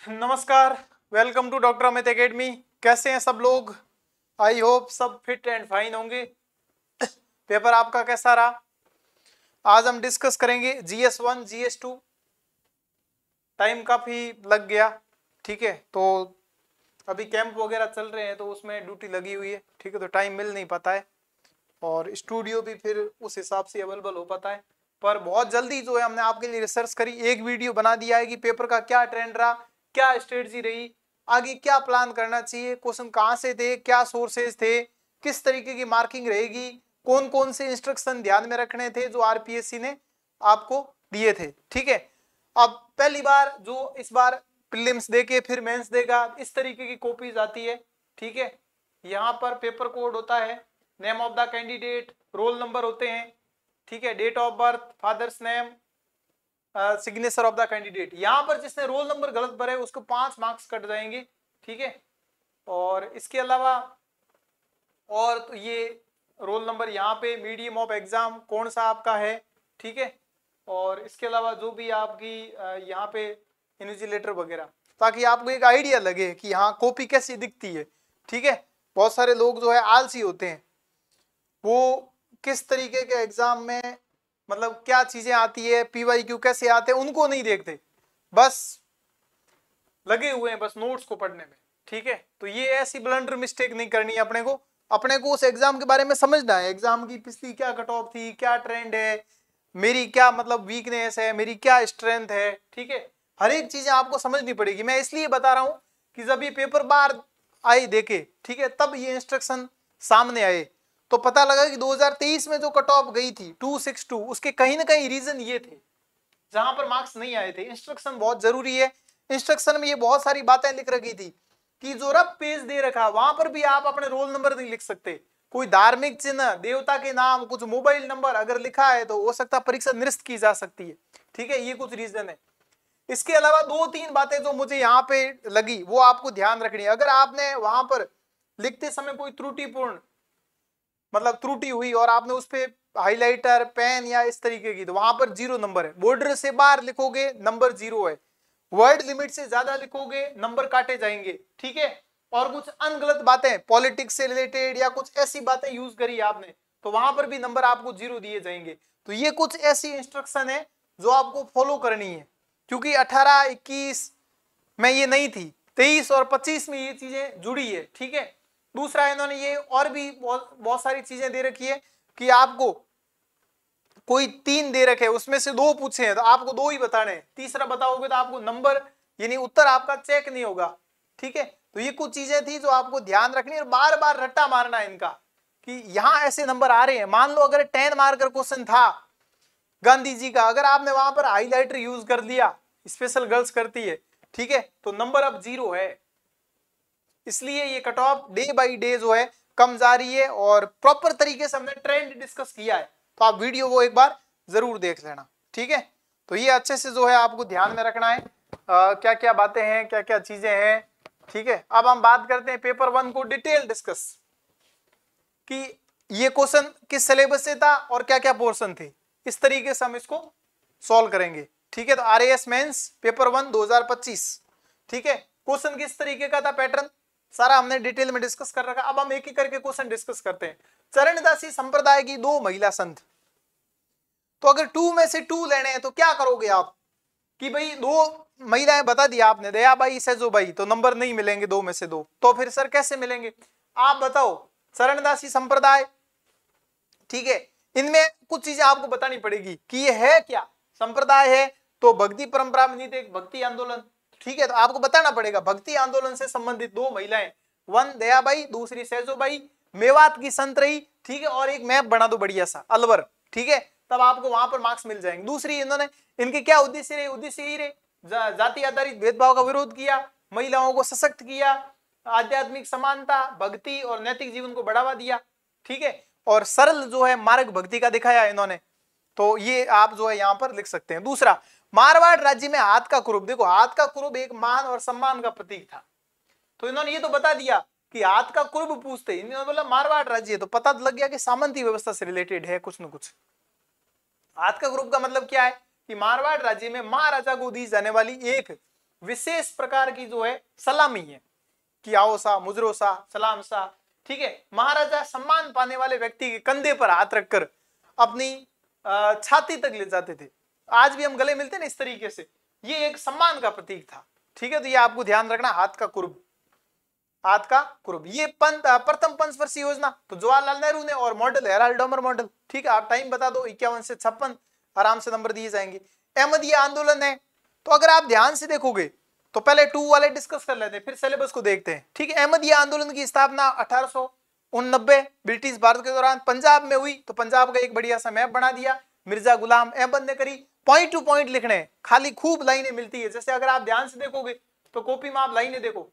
नमस्कार, welcome to doctor Amit academy. कैसे हैं सब लोग? आई होप सब फिट एंड फाइन होंगे। पेपर आपका कैसा रहा? आज हम डिस्कस करेंगे GS1 GS2। टाइम काफ़ी लग गया, ठीक है। तो अभी कैंप वगैरह चल रहे हैं तो उसमें ड्यूटी लगी हुई है, ठीक है। तो टाइम मिल नहीं पाता है और स्टूडियो भी फिर उस हिसाब से अवेलेबल हो पाता है। पर बहुत जल्दी जो है हमने आपके लिए रिसर्च करी, एक वीडियो बना दिया है कि पेपर का क्या ट्रेंड रहा, क्या स्ट्रेटजी रही, आगे क्या प्लान करना चाहिए, क्वेश्चन कहाँ से थे, क्या सोर्सेज थे, किस तरीके की मार्किंग रहेगी, कौन कौन से इंस्ट्रक्शन ध्यान में रखने थे जो आरपीएससी ने आपको दिए थे, ठीक है। अब पहली बार जो इस बार प्रीलिम्स देके फिर मेंस देगा, इस तरीके की कॉपीज आती है, ठीक है। यहाँ पर पेपर कोड होता है, name of the candidate, roll number होते हैं, ठीक है, date of birth, father's name, signature of the candidate. यहाँ पर जिसने रोल नंबर गलत भरे उसको 5 मार्क्स कट जाएंगे, ठीक है। और इसके अलावा और तो ये रोल नंबर, यहाँ पे मीडियम ऑफ एग्जाम कौन सा आपका है, ठीक है। और इसके अलावा जो भी आपकी यहाँ पे इन्विजिलेटर वगैरह, ताकि आपको एक आइडिया लगे कि हाँ कॉपी कैसी दिखती है, ठीक है। बहुत सारे लोग जो है आलसी होते हैं, वो किस तरीके के एग्जाम में मतलब क्या चीजें आती है, PYQ कैसे आते हैं, उनको नहीं देखते, बस लगे हुए हैं बस नोट्स को पढ़ने में, ठीक है। तो ये ऐसी ब्लंडर मिस्टेक नहीं करनी है अपने को उस एग्जाम के बारे में समझना है, एग्जाम की पिछली क्या कट ऑफ थी, क्या ट्रेंड है, मेरी क्या मतलब वीकनेस है, मेरी क्या स्ट्रेंथ है, ठीक है। हर एक चीजें आपको समझनी पड़ेगी। मैं इसलिए बता रहा हूं कि जब ये पेपर बार आए देखे, ठीक है, तब ये इंस्ट्रक्शन सामने आए तो पता लगा कि 2023 में जो कट ऑफ गई थी 262, उसके कहीं ना कहीं रीजन ये थे जहां पर मार्क्स नहीं आए थे। इंस्ट्रक्शन बहुत जरूरी है। इंस्ट्रक्शन में ये बहुत सारी बातें लिख रखी थी कि जो रफ पेज दे रखा वहां पर भी आप अपने रोल नंबर नहीं लिख सकते, कोई धार्मिक चिन्ह, देवता के नाम, कुछ मोबाइल नंबर अगर लिखा है तो हो सकता परीक्षा निरस्त की जा सकती है, ठीक है। ये कुछ रीजन है। इसके अलावा 2-3 बातें जो मुझे यहाँ पे लगी वो आपको ध्यान रखनी है। अगर आपने वहां पर लिखते समय कोई त्रुटिपूर्ण मतलब त्रुटि हुई और आपने उस पर हाईलाइटर पेन या इस तरीके की, तो वहां पर 0 नंबर है। बॉर्डर से बाहर लिखोगे नंबर 0 है, वर्ड लिमिट से ज्यादा लिखोगे नंबर काटे जाएंगे, ठीक है। और कुछ अनगलत बातें पॉलिटिक्स से रिलेटेड या कुछ ऐसी बातें यूज करी आपने तो वहां पर भी नंबर आपको 0 दिए जाएंगे। तो ये कुछ ऐसी इंस्ट्रक्शन है जो आपको फॉलो करनी है, क्योंकि 18-21 में ये नहीं थी, 23 और 25 में ये चीजें जुड़ी है, ठीक है। दूसरा इन्होंने ये और भी बहुत सारी चीजें दे रखी है कि आपको कोई 3 दे रखे उसमें से 2 पूछे हैं तो आपको 2 ही बताने हैं, तीसरा बताओगे तो आपको नंबर यानी उत्तर आपका चेक नहीं होगा, ठीक है। तो ये कुछ चीजें थी जो आपको ध्यान रखनी है और बार बार रट्टा मारना है इनका कि यहां ऐसे नंबर आ रहे हैं। मान लो अगर 10 मार्कर क्वेश्चन था गांधी जी का, अगर आपने वहां पर हाईलाइटर यूज कर दिया, स्पेशल गर्ल्स करती है, ठीक है, तो नंबर अब 0 है। इसलिए ये cut off day by day जो है कम जा रही है और प्रॉपर तरीके से हमने ट्रेंड डिस्कस किया है, तो आप वीडियो वो एक बार जरूर देख लेना, ठीक है। तो ये अच्छे से जो है आपको ध्यान में रखना है क्या क्या बातें हैं, क्या क्या चीजें हैं, ठीक है। अब हम बात करते हैं पेपर 1 को डिटेल डिस्कस कि ये क्वेश्चन किस सिलेबस से था और क्या क्या पोर्शन थे, इस तरीके से हम इसको सॉल्व करेंगे, ठीक है। तो RAS मेंस पेपर 1 2025, ठीक है। क्वेश्चन किस तरीके का था, पैटर्न सारा हमने डिटेल में डिस्कस कर रखा। अब हम एक एक करके क्वेश्चन डिस्कस करते हैं। चरणदासी संप्रदाय की 2 महिला संत, तो अगर 2 में से 2 लेने हैं तो क्या करोगे आप कि भाई 2 महिलाएं बता दिया आपने, दयाबाई सैजोबाई, तो नंबर नहीं मिलेंगे 2 में से 2, तो फिर सर कैसे मिलेंगे आप बताओ। चरणदासी संप्रदाय, ठीक है, इनमें कुछ चीजें आपको बतानी पड़ेगी कि ये है क्या संप्रदाय है, तो भक्ति परंपरा में नहीं, एक भक्ति आंदोलन, ठीक है। तो आपको बताना पड़ेगा भक्ति आंदोलन से संबंधित 2 महिलाएं, 1 दयाबाई, दूसरी सैजोबाई, मेवात की संत रही, ठीक है। और एक मैप बना दो बढ़िया सा अलवर, ठीक है, तब आपको वहां पर मार्क्स मिल जाएंगे। दूसरी इन्होंने इनके क्या उद्देश्य रहे, उद्देश्य यही रहे जाति आधारित भेदभाव का विरोध किया, महिलाओं को सशक्त किया, आध्यात्मिक समानता, भक्ति और नैतिक जीवन को बढ़ावा दिया, ठीक है। और सरल जो है मार्ग भक्ति का दिखाया इन्होंने, तो ये आप जो है यहां पर लिख सकते हैं। दूसरा, मारवाड़ राज्य में हाथ का कुरूप, देखो हाथ का कुरूप एक मान और सम्मान का प्रतीक था, तो इन्होंने ये तो बता दिया कि हाथ का कुरूप पूछते, इन्होंने बोला मारवाड़ राज्य, तो पता लग गया कि सामंती व्यवस्था से रिलेटेड है कुछ न कुछ। हाथ का कुरूप का मतलब क्या है कि मारवाड़ राज्य में महाराजा को दी जाने वाली एक विशेष प्रकार की जो है सलामी है कि आओ सा, मुजरो सा, सलाम सा, ठीक है। महाराजा सम्मान पाने वाले व्यक्ति के कंधे पर हाथ रखकर अपनी छाती तक ले जाते थे। आज भी हम गले मिलते हैं ना इस तरीके से, ये एक सम्मान का प्रतीक था, ठीक है। तो ये आपको ध्यान रखना, हाथ का कुर्ब, हाथ का कुर्ब। ये प्रथम पंचवर्षीय योजना तो जवाहरलाल नेहरू ने, और मॉडल हेराल्ड डोमर मॉडल, ठीक है। आप टाइम बता दो, 51 से 56 आराम से नंबर दिए जाएंगे। अहमदिया आंदोलन है, तो अगर आप ध्यान से देखोगे तो पहले 2 वाले डिस्कस कर लेते हैं, फिर सिलेबस को देखते हैं, ठीक है। अहमदिया आंदोलन की स्थापना 1889 ब्रिटिश भारत के दौरान पंजाब में हुई। तो पंजाब का एक बढ़िया सा मैप बना दिया, मिर्जा गुलाम अहमद ने करी। पॉइंट टू पॉइंट लिखने हैं, खाली खूब लाइनें मिलती है। जैसे अगर आप ध्यान से देखोगे तो कॉपी में आप लाइनें देखो,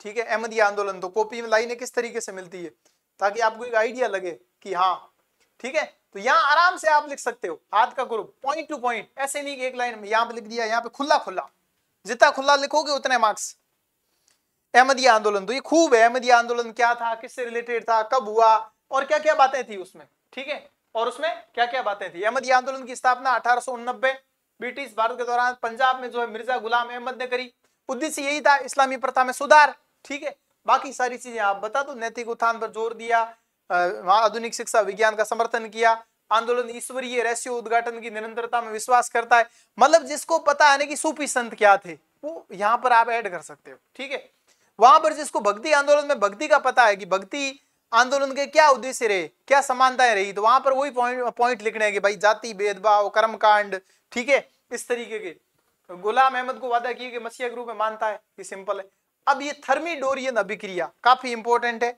ठीक है। अहमदिया आंदोलन तो कॉपी में लाइनें किस तरीके से मिलती है, ताकि आपको एक आइडिया लगे कि हाँ, ठीक है। तो यहाँ आराम से आप लिख सकते हो, हाथ का ग्रुप, पॉइंट टू पॉइंट, ऐसे नहीं कि एक लाइन में यहाँ पे लिख दिया, यहाँ पे खुला खुला, जितना खुला लिखोगे उतने मार्क्स। अहमदिया आंदोलन तो ये खूब है, अहमदिया आंदोलन क्या था, किससे रिलेटेड था, कब हुआ, और क्या क्या बातें थी उसमें, ठीक है। और उसमें क्या क्या बातें थी। अहमदिया आंदोलन की स्थापना 1889 ब्रिटिश भारत के दौरान पंजाब में जो है मिर्जा गुलाम अहमद ने करी। उद्देश्य यही था, इस्लामी प्रथा में सुधार, ठीक है। बाकी सारी चीजें आप बता दो। नैतिक उत्थान पर जोर दिया, वहां आधुनिक शिक्षा विज्ञान का समर्थन किया। आंदोलन ईश्वरीय रहस्य उद्घाटन की निरंतरता में विश्वास करता है। मतलब जिसको पता है ना कि सूफी संत क्या थे, वो यहाँ पर आप ऐड कर सकते हो, ठीक है। वहां पर जिसको भक्ति आंदोलन में भक्ति का पता है कि भक्ति आंदोलन के क्या उद्देश्य रहे, क्या समानताएं रही, तो वहां पर वही पॉइंट लिखने हैं कि भाई जाति भेदभाव, कर्मकांड, ठीक है, इस तरीके के। गुलाम अहमद को वादा किया कि मसीहा के रूप में मानता है, ये सिंपल है। अब ये थर्मिडोरियन अभिक्रिया काफी इंपॉर्टेंट है,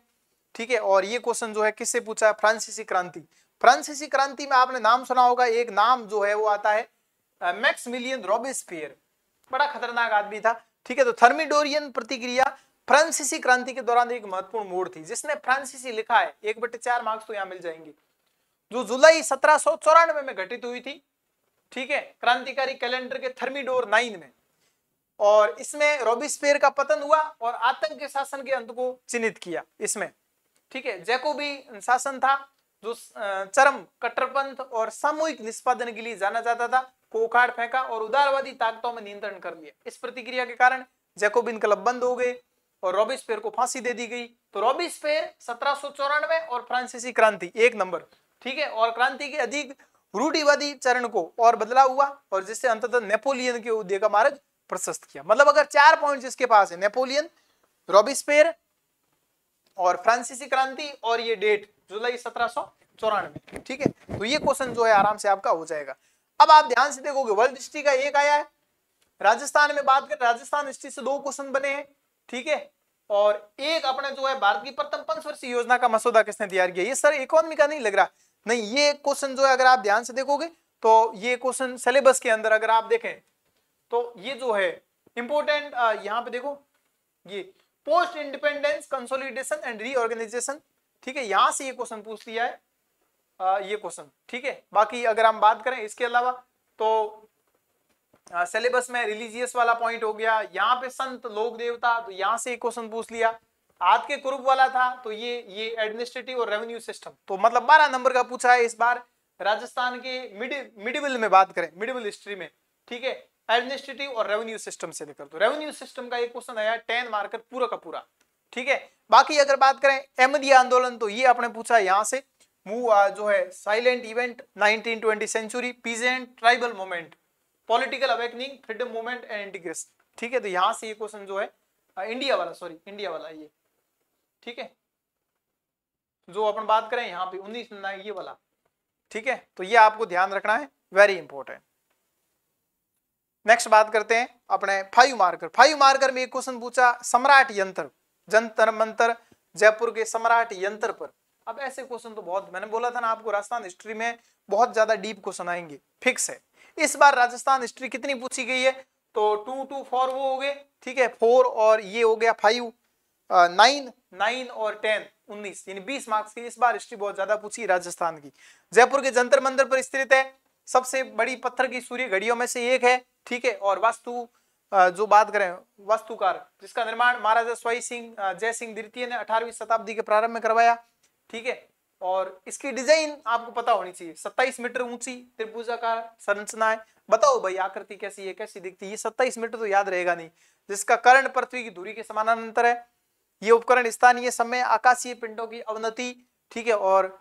ठीक है। और ये क्वेश्चन जो है किससे पूछा है, फ्रांसीसी क्रांति। फ्रांसीसी क्रांति में आपने नाम सुना होगा, एक नाम जो है वो आता है मैक्सिमिलियन रॉबेस्पियर, बड़ा खतरनाक आदमी था, ठीक है। तो थर्मिडोरियन प्रतिक्रिया फ्रांसीसी क्रांति के दौरान एक महत्वपूर्ण मोड़ थी। जिसने फ्रांसीसी लिखा है 1/4 मार्क्स तो यहाँ मिल जाएंगे। जो जुलाई 1794 में घटित हुई थी, ठीक है, क्रांतिकारी कैलेंडर के थर्मिडोर 9 में, और इसमें रॉबेस्पियर का पतन हुआ और आतंक के शासन के अंत को चिन्हित किया इसमें, ठीक है। जैकोबी शासन था जो चरम कट्टरपंथ और सामूहिक निष्पादन के लिए जाना जाता था, को उखाड़ फेंका और उदारवादी ताकतों में नियंत्रण कर लिया। इस प्रतिक्रिया के कारण जैकोबिन क्लब बंद हो गए और रॉबेस्पियर को फांसी दे दी गई। तो रॉबेस्पियर 1794 और फ्रांसीसी क्रांति 1 नंबर, ठीक है। और क्रांति के अधिक रूढ़िवादी चरण को और बदला हुआ, और जिससे अंततः नेपोलियन के उदय का मार्ग प्रशस्त किया। मतलब अगर 4 पॉइंट जिसके पास है, नेपोलियन, रॉबेस्पियर और फ्रांसीसी क्रांति, और ये डेट जुलाई 1794, ठीक है। तो ये क्वेश्चन जो है आराम से आपका हो जाएगा। अब आप ध्यान से देखोगे, वर्ल्ड हिस्ट्री का एक आया है, राजस्थान में बात करें, राजस्थान हिस्ट्री से 2 क्वेश्चन बने हैं, ठीक है। और एक अपने जो है भारत की प्रथम पंचवर्षीय योजना का मसौदा किसने तैयार किया। ये सर इकोनॉमी का नहीं लग रहा, नहीं, ये क्वेश्चन जो है अगर आप ध्यान से देखोगे तो ये क्वेश्चन सिलेबस के अंदर अगर आप देखें तो ये जो है इंपॉर्टेंट, यहाँ पे देखो, ये post independence consolidation and reorganisation, ठीक है, यहां से ये क्वेश्चन पूछ लिया है, ये क्वेश्चन, ठीक है। बाकी अगर हम बात करें इसके अलावा तो सिलेबस में रिलीजियस वाला पॉइंट हो गया, यहाँ पे संत लोक देवता, तो यहाँ से क्वेश्चन पूछ लिया। हाथ के कुरुब वाला था तो ये एडमिनिस्ट्रेटिव और रेवेन्यू सिस्टम, तो मतलब 12 नंबर का पूछा है इस बार। राजस्थान के मिडिवल में बात करें, मिडिवल हिस्ट्री में, ठीक है, एडमिनिस्ट्रेटिव और रेवेन्यू सिस्टम से लेकर, तो रेवेन्यू सिस्टम का एक क्वेश्चन आया 10 मार्कर पूरा का पूरा, ठीक है। बाकी अगर बात करें अहमदिया आंदोलन, तो ये आपने पूछा है यहाँ से, जो है silent event 1920 century, peasant tribal movement, political awakening, freedom movement and integration, ठीक है। तो यहाँ से ये क्वेश्चन जो है इंडिया वाला ये, ठीक है, जो अपन बात करें यहाँ पे 19 ये वाला, ठीक है। तो ये आपको ध्यान रखना है, वेरी इंपॉर्टेंट। नेक्स्ट बात करते हैं अपने 5 मार्कर। 5 मार्कर में एक क्वेश्चन पूछा सम्राट यंत्र, जंतर मंतर, जयपुर के सम्राट यंत्र पर। अब ऐसे क्वेश्चन तो बहुत, मैंने बोला था ना आपको, राजस्थान हिस्ट्री में बहुत ज्यादा डीप क्वेश्चन आएंगे, फिक्स है। इस बार राजस्थान हिस्ट्री कितनी पूछी गई है, तो 2 2 4 वो हो गए, ठीक है, 4 और ये हो गया 5, 9 और 10 19, यानी 20 मार्क्स की इस बार हिस्ट्री बहुत ज्यादा पूछी राजस्थान की। जयपुर के जंतर मंदिर पर स्थित है, सबसे बड़ी पत्थर की सूर्य घड़ियों में से एक है, ठीक है। और वास्तु जो बात करें, वास्तुकार जिसका निर्माण महाराजा स्वाई सिंह जय सिंह द्वितीय ने 18वीं शताब्दी के प्रारंभ में करवाया, ठीक है। और इसकी डिजाइन आपको पता होनी चाहिए। 27 मीटर ऊंची त्रिभुजाकार संरचना है। बताओ भाई आकृति कैसी है, कैसी दिखती है? ये 27 मीटर तो याद रहेगा नहीं, जिसका कर्ण पृथ्वी की धुरी के समानांतर है। ये उपकरण स्थानीय समय आकाशीय पिंडों की अवनति, ठीक है, और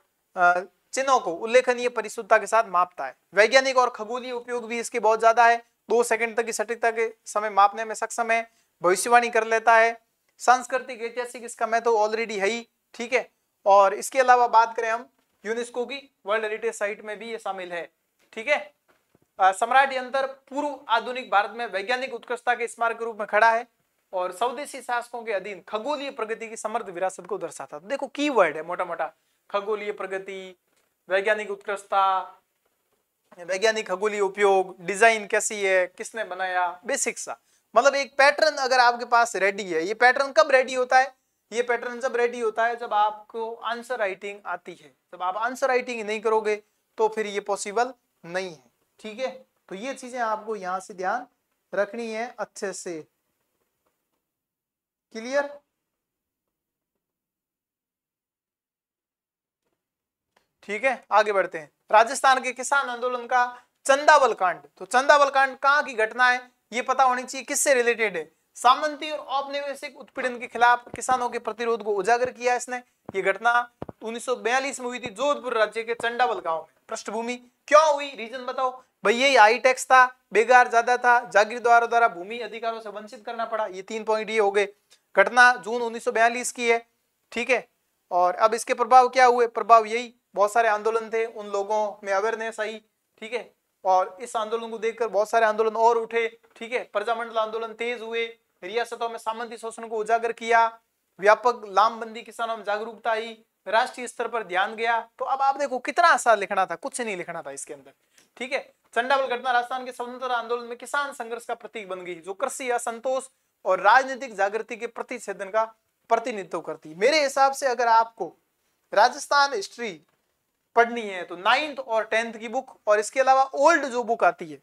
चिन्हों को उल्लेखनीय परिशुद्धता के साथ मापता है। वैज्ञानिक और खगोलीय उपयोग भी इसके बहुत ज्यादा है। 2 सेकंड तक की सटीकता के समय मापने में सक्षम है। भविष्यवाणी कर लेता है। सांस्कृतिक ऐतिहासिक इसका मैं तो ऑलरेडी है ही, ठीक है। और इसके अलावा बात करें हम यूनेस्को की वर्ल्ड हेरिटेज साइट में भी ये शामिल है, ठीक है। सम्राट यंत्र पूर्व आधुनिक भारत में वैज्ञानिक उत्कृष्टता के स्मारक के रूप में खड़ा है और स्वदेशी शासकों के अधीन खगोलीय प्रगति की समृद्ध विरासत को दर्शाता है। देखो कीवर्ड है मोटा मोटा, खगोलीय प्रगति, वैज्ञानिक उत्कृष्टता, वैज्ञानिक खगोलीय उपयोग, डिजाइन कैसी है, किसने बनाया, बेसिक सा। मतलब एक पैटर्न अगर आपके पास रेडी है। ये पैटर्न कब रेडी होता है? ये पैटर्न जब रेडी होता है जब आपको आंसर राइटिंग आती है। जब आप आंसर राइटिंग नहीं करोगे तो फिर ये पॉसिबल नहीं है, ठीक है। तो ये चीजें आपको यहां से ध्यान रखनी है अच्छे से। क्लियर? ठीक है, आगे बढ़ते हैं। राजस्थान के किसान आंदोलन का चंदावल कांड। तो चंदावल कांड कहाँ की घटना है ये पता होनी चाहिए। किससे रिलेटेड है? सामंती और औपनिवेशिक उत्पीड़न के खिलाफ किसानों के प्रतिरोध को उजागर किया इसने। ये घटना 1942 में हुई थी जोधपुर राज्य के चंडावल गांव में। पृष्ठभूमि क्यों हुई, रीजन बताओ भाई। ये हाई टैक्स था, बेगार ज्यादा था, जागीरदारों द्वारा भूमि अधिकारों से वंचित करना पड़ा। ये 3 पॉइंट ये हो गए। घटना जून 1942 की है, ठीक है। और अब इसके प्रभाव क्या हुए? प्रभाव यही, बहुत सारे आंदोलन थे, उन लोगों में अवेयरनेस आई, ठीक है। और इस आंदोलन को देखकर बहुत सारे आंदोलन और उठे, ठीक है। प्रजामंडल आंदोलन तेज हुए, रियासतों में सामंती शोषण को उजागर किया, व्यापक लामबंदी किसानों में जागरूकता आई, राष्ट्रीय स्तर पर ध्यान गया। तो अब आप देखो कितना आसान लिखना था, कुछ नहीं लिखना था इसके अंदर, ठीक है। चंडावल घटना राजस्थान के स्वतंत्रता आंदोलन में किसान संघर्ष का प्रतीक बन गई, जो कृषि असंतोष और राजनीतिक जागृति के प्रतिच्छेदन का प्रतिनिधित्व करती। मेरे हिसाब से अगर आपको राजस्थान हिस्ट्री पढ़नी है तो 9th और 10th की बुक, और इसके अलावा ओल्ड जो बुक आती है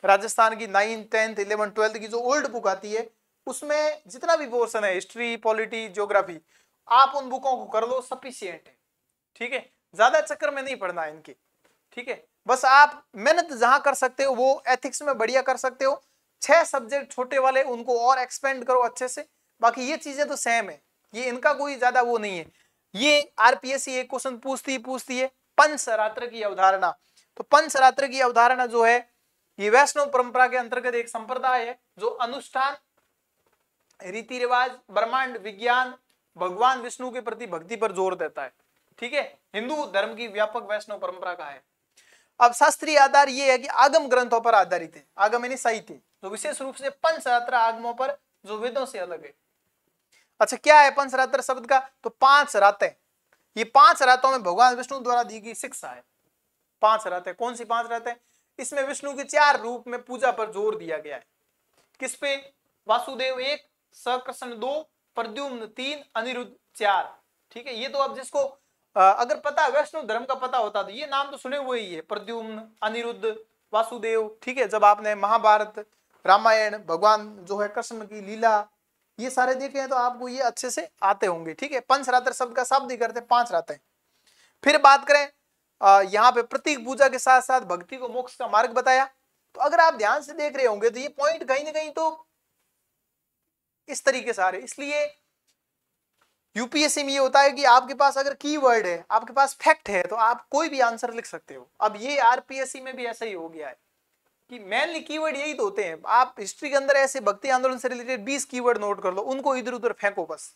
राजस्थान की 9th, 10th, 11th, 12th की जो ओल्ड बुक आती है उसमें जितना भी पोर्शन है हिस्ट्री, पॉलिटी, ज्योग्राफी, आप उन बुकों को कर लो, सफिशिएंट है, ठीक है। ज्यादा चक्कर में नहीं पढ़ना है इनके, ठीक है। बस आप मेहनत जहां कर सकते हो वो एथिक्स में बढ़िया कर सकते हो। 6 सब्जेक्ट छोटे वाले उनको और एक्सपेंड करो अच्छे से। बाकी ये चीजें तो सेम है, ये इनका कोई ज्यादा वो नहीं है। ये आरपीएससी एक क्वेश्चन पूछती है पंचरात्र की अवधारणा। तो पंचरात्र की अवधारणा जो है ये वैष्णव परंपरा के अंतर्गत एक संप्रदाय है जो अनुष्ठान, रीति रिवाज, ब्रह्मांड विज्ञान, भगवान विष्णु के प्रति भक्ति पर जोर देता है, ठीक है। हिंदू धर्म की व्यापक वैष्णव परंपरा का है। अब शास्त्रीय आधार ये है कि आगम ग्रंथों पर आधारित है। आगम यानी साहित्य, जो विशेष रूप से पंचरात्र आगमों पर, जो वेदों से अलग है। अच्छा, क्या है पंचरात्र शब्द का? तो 5 रातें। ये 5 रातों में भगवान विष्णु द्वारा दी गई शिक्षा है। 5 रातें, कौन सी 5 रातें? इसमें विष्णु के 4 रूप में पूजा पर जोर दिया गया है। किस पे? वासुदेव 1, सकृष्ण 2, प्रद्युम्न 3, अनिरुद्ध 4, ठीक है। ये तो अब जिसको अगर पता वैष्णव धर्म का पता होता तो ये नाम तो सुने हुए ही है, प्रद्युम्न, अनिरुद्ध, वासुदेव, ठीक है। जब आपने महाभारत, रामायण, भगवान जो है कृष्ण की लीला ये सारे देखे हैं तो आपको ये अच्छे से आते होंगे, ठीक है। पंचरात्र शब्द का शाब्दिक अर्थ है 5 रातें। फिर बात करें यहाँ पे प्रतीक पूजा के साथ साथ भक्ति को मोक्ष का मार्ग बताया। तो अगर आप ध्यान से देख रहे होंगे तो ये पॉइंट कहीं ना कहीं तो इस तरीके से आ रहे। इसलिए यूपीएससी में ये होता है कि आपके पास अगर कीवर्ड है, आपके पास फैक्ट है, तो आप कोई भी आंसर लिख सकते हो। अब ये आरपीएससी में भी ऐसा ही हो गया है कि मेनली कीवर्ड यही तो होते हैं। आप हिस्ट्री के अंदर ऐसे भक्ति आंदोलन से रिलेटेड 20 कीवर्ड नोट कर लो, उनको इधर उधर फेंको बस,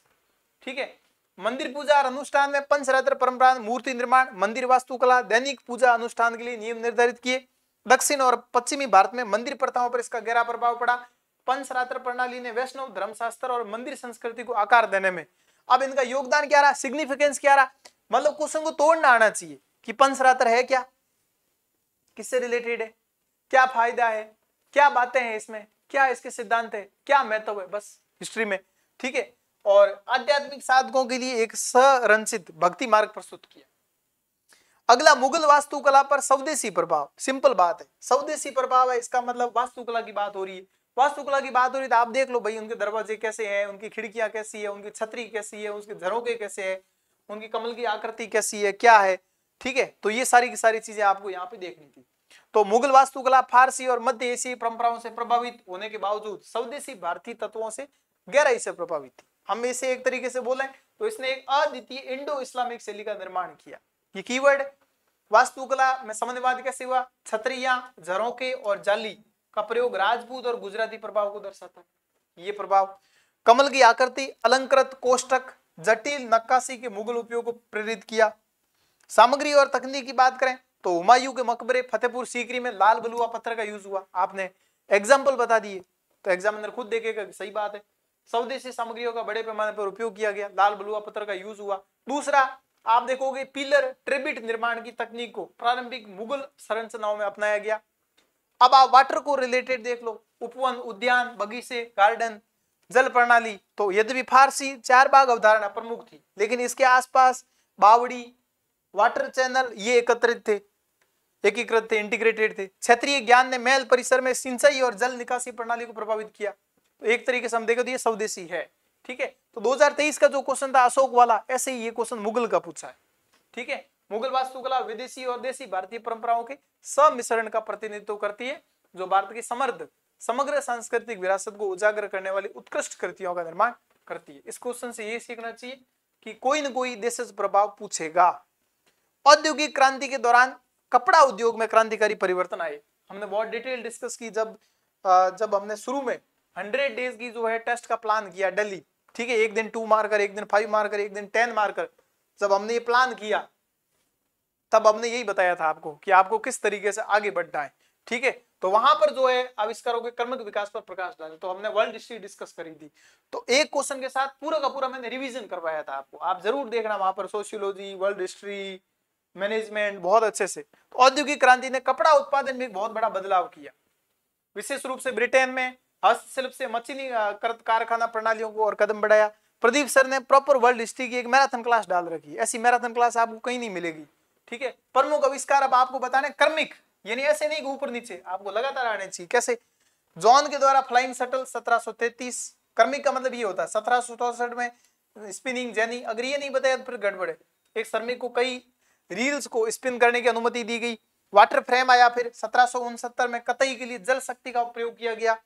ठीक है। मंदिर पूजा और अनुष्ठान में पंचरात्र परंपरा, मूर्ति निर्माण, मंदिर वास्तुकला, दैनिक पूजा अनुष्ठान के लिए नियम निर्धारित किए। दक्षिण और पश्चिमी भारत में मंदिर प्रथाओं पर इसका गहरा प्रभाव पड़ा। पंचरात्र प्रणाली ने वैष्णव धर्मशास्त्र और मंदिर संस्कृति को आकार देने में अब इनका योगदान क्या रहा, सिग्निफिकेंस क्या रहा। मतलब क्वेश्चन को तोड़ना आना चाहिए कि पंचरात्र है क्या, किससे रिलेटेड है, क्या फायदा है, क्या बातें हैं इसमें, क्या इसके सिद्धांत है, क्या महत्व है, बस हिस्ट्री में, ठीक है। और आध्यात्मिक साधकों के लिए एक संरचित भक्ति मार्ग प्रस्तुत किया। अगला, मुगल वास्तुकला पर स्वदेशी प्रभाव। सिंपल बात है, स्वदेशी प्रभाव है, इसका मतलब वास्तुकला की बात हो रही है। वास्तुकला की बात हो रही है तो आप देख लो भाई उनके दरवाजे कैसे हैं, उनकी खिड़कियां कैसी है, उनकी छतरी कैसी है, उसके झरोके कैसे है, उनकी कमल की आकृति कैसी है, क्या है, ठीक है। तो ये सारी की सारी चीजें आपको यहाँ पे देखनी थी। तो मुगल वास्तुकला फारसी और मध्य एशियाई परंपराओं से प्रभावित होने के बावजूद स्वदेशी भारतीय तत्वों से गहराई से प्रभावित थी। हम इसे एक तरीके से बोलें तो इसने एक अद्वितीय इंडो इस्लामिक शैली का निर्माण किया। ये कीवर्ड वास्तुकला में साम्यवाद कैसे हुआ, छतरियां, झरोके और जाली का प्रयोग राजपूत और गुजराती प्रभाव को दर्शाता है। ये प्रभाव कमल की आकृति, अलंकृत कोष्ठक, जटिल नक्काशी के मुगल उपयोग को प्रेरित किया। सामग्री और तकनीक की बात करें तो हुमायूं के मकबरे फतेहपुर सीकरी में लाल बलुआ पत्थर का यूज हुआ। आपने एग्जाम्पल बता दिए तो एग्जामिनर खुद देखेगा सही बात है, स्वदेशी सामग्रियों का बड़े पैमाने पर उपयोग किया गया, लाल बलुआ पत्थर का यूज हुआ। दूसरा आप देखोगे पिलर ट्रिबिट निर्माण की तकनीक को प्रारंभिक मुगल संरचनाओं में अपनाया गया। अब आप वाटर को रिलेटेड देख लो, उपवन, उद्यान, बगीचे, गार्डन, जल प्रणाली। तो यद्यपि फारसी चार बाग अवधारणा प्रमुख थी, लेकिन इसके आसपास बावड़ी, वाटर चैनल ये एकत्रित थे, एकीकृत थे, इंटीग्रेटेड थे। क्षेत्रीय ज्ञान ने महल परिसर में सिंचाई और जल निकासी प्रणाली को प्रभावित किया। तो एक तरीके से हम देखें तो ये स्वदेशी है, ठीक है। तो 2023 का जो क्वेश्चन था अशोक वाला, ऐसे ही ये क्वेश्चन मुगल का पूछा है, ठीक है। मुगल वास्तुकला विदेशी और देशी भारतीय परंपराओं के सम्मिश्रण का प्रतिनिधित्व करती है, जो भारत की समग्र सांस्कृतिक विरासत को उजागर करने वाली उत्कृष्ट कृतियों का निर्माण करती है। इस क्वेश्चन से ये सीखना चाहिए कि कोई न कोई देशज प्रभाव पूछेगा। औद्योगिक क्रांति के दौरान कपड़ा उद्योग में क्रांतिकारी परिवर्तन आए। हमने बहुत डिटेल डिस्कस की जब हमने शुरू में 100 डेज की जो है टेस्ट का प्लान किया दिल्ली, ठीक है। एक दिन 2 मार्कर, एक दिन 5 मार्कर, एक दिन 10 मार्कर। जब हमने ये प्लान किया तब हमने यही बताया था आपको कि आपको किस तरीके से आगे बढ़ना है, ठीक है। तो वहां पर जो है आविष्कारों के क्रमिक विकास पर प्रकाश डाले, तो हमने वर्ल्ड हिस्ट्री डिस्कस करी थी। तो एक क्वेश्चन के साथ पूरा का पूरा मैंने रिवीजन करवाया था आपको, आप जरूर देखना वहां पर, सोशियोलॉजी, वर्ल्ड हिस्ट्री, मैनेजमेंट बहुत अच्छे से। तो औद्योगिक क्रांति ने कपड़ा उत्पादन में बहुत बड़ा बदलाव किया, विशेष रूप से ब्रिटेन में हस्तशिल्प से मशीनी कारखाना प्रणालियों को और कदम बढ़ाया। प्रदीप सर ने प्रॉपर वर्ल्ड हिस्ट्री की एक मैराथन क्लास डाल रखी है, ऐसी मैराथन क्लास आपको कहीं नहीं मिलेगी, ठीक है। प्रमुख आविष्कार अब आपको बताने क्रमिक, यानी ऐसे नहीं ऊपर नीचे, आपको लगातार आने चाहिए। कैसे? जॉन के द्वारा फ्लाइंग शटल 1733, क्रमिक का मतलब ये होता है 1764 में स्पिनिंग जेनी। अगर ये नहीं बताया तो फिर गड़बड़ है। एक श्रमिक को कई रील्स को स्पिन करने की अनुमति दी गई। वाटर फ्रेम आया फिर 1769 में, कतई के लिए जल शक्ति का प्रयोग किया गया।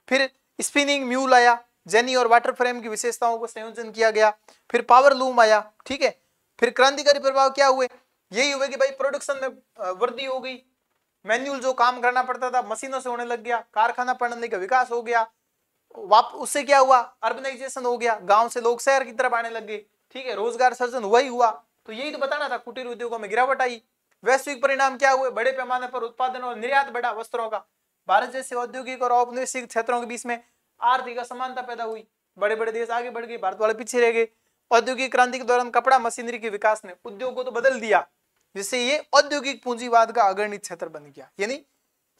फिर स्पिनिंग म्यूल आया, जेनी और वाटर फ्रेम की विशेषताओं को संयोजन किया गया। फिर पावर लूम आया, ठीक है। फिर क्रांतिकारी प्रभाव क्या हुए? यही हुए कि भाई प्रोडक्शन में वृद्धि हो गई, मैन्युअल जो काम करना पड़ता था मशीनों से होने लग गया, कारखाना प्रणाली का विकास हो गया। उससे क्या हुआ? अर्बनाइजेशन हो गया, गांव से लोग शहर की तरफ आने लग गए, ठीक है। रोजगार सृजन हुआ ही हुआ। तो यही तो बताना था, कुटीर उद्योगों में गिरावट आई। वैश्विक परिणाम क्या हुए? बड़े पैमाने पर उत्पादन और निर्यात बढ़ा वस्त्रों का। भारत जैसे औद्योगिक और औपनिवेशिक क्षेत्रों के बीच में आर्थिक असमानता पैदा हुई, बड़े बड़े देश आगे बढ़ गए, भारत वाले पीछे रह गए। औद्योगिक क्रांति के दौरान कपड़ा मशीनरी के विकास ने उद्योग को तो बदल दिया, जिससे ये औद्योगिक पूंजीवाद का अग्रणी क्षेत्र बन गया, यानी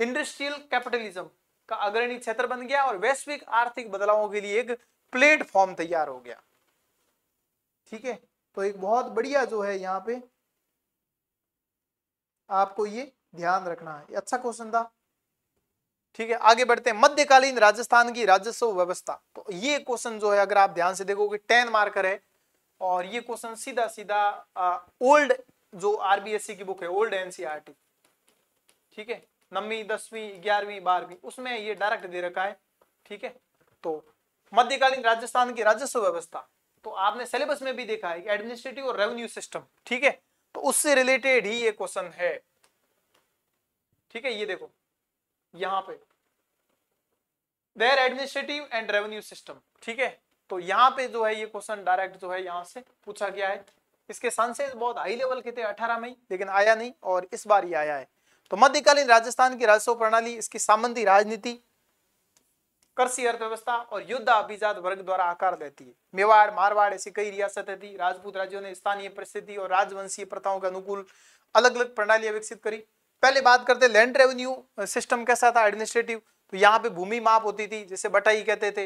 इंडस्ट्रियल कैपिटलिज्म का अग्रणी क्षेत्र बन गया और वैश्विक आर्थिक बदलावों के लिए एक प्लेटफॉर्म तैयार हो गया, ठीक है। तो एक बहुत बढ़िया जो है यहाँ पे आपको ये ध्यान रखना है, अच्छा क्वेश्चन था, ठीक है। आगे बढ़ते हैं, मध्यकालीन राजस्थान की राजस्व व्यवस्था। तो ये क्वेश्चन जो है अगर आप ध्यान से देखोगे 10 मार्कर है, और ये क्वेश्चन सीधा सीधा ओल्ड जो आरबीएससी की बुक है, ओल्ड एनसीईआरटी, ठीक है, 9वीं 10वीं 11वीं 12वीं, उसमें ये डायरेक्ट दे रखा है, ठीक है। तो मध्यकालीन राजस्थान की राजस्व व्यवस्था, तो आपने सिलेबस में भी देखा है कि एडमिनिस्ट्रेटिव और रेवेन्यू सिस्टम, ठीक है। तो उससे रिलेटेड ही ये क्वेश्चन है, ठीक है। ये देखो यहां पे there administrative and revenue system, ठीक है। तो यहाँ पे जो है ये क्वेश्चन डायरेक्ट जो है यहाँ से पूछा गया है। इसके चांसेस बहुत हाई लेवल के थे 18 में, लेकिन आया नहीं, और इस बार ये आया है। तो मध्यकालीन राजस्थान की राजस्व प्रणाली इसकी सामंती राजनीति, कृषि अर्थव्यवस्था और युद्ध अभिजात वर्ग द्वारा आकार लेती है। मेवाड़, मारवाड़ ऐसी कई रियासतें थी। राजपूत राज्यों ने स्थानीय परिस्थिति और राजवंशीय प्रथाओं के अनुकूल अलग अलग प्रणालियां विकसित करी। पहले बात करते लैंड रेवेन्यू सिस्टम कैसा था, एडमिनिस्ट्रेटिव। तो यहाँ पे भूमि माप होती थी, जैसे बटाई कहते थे।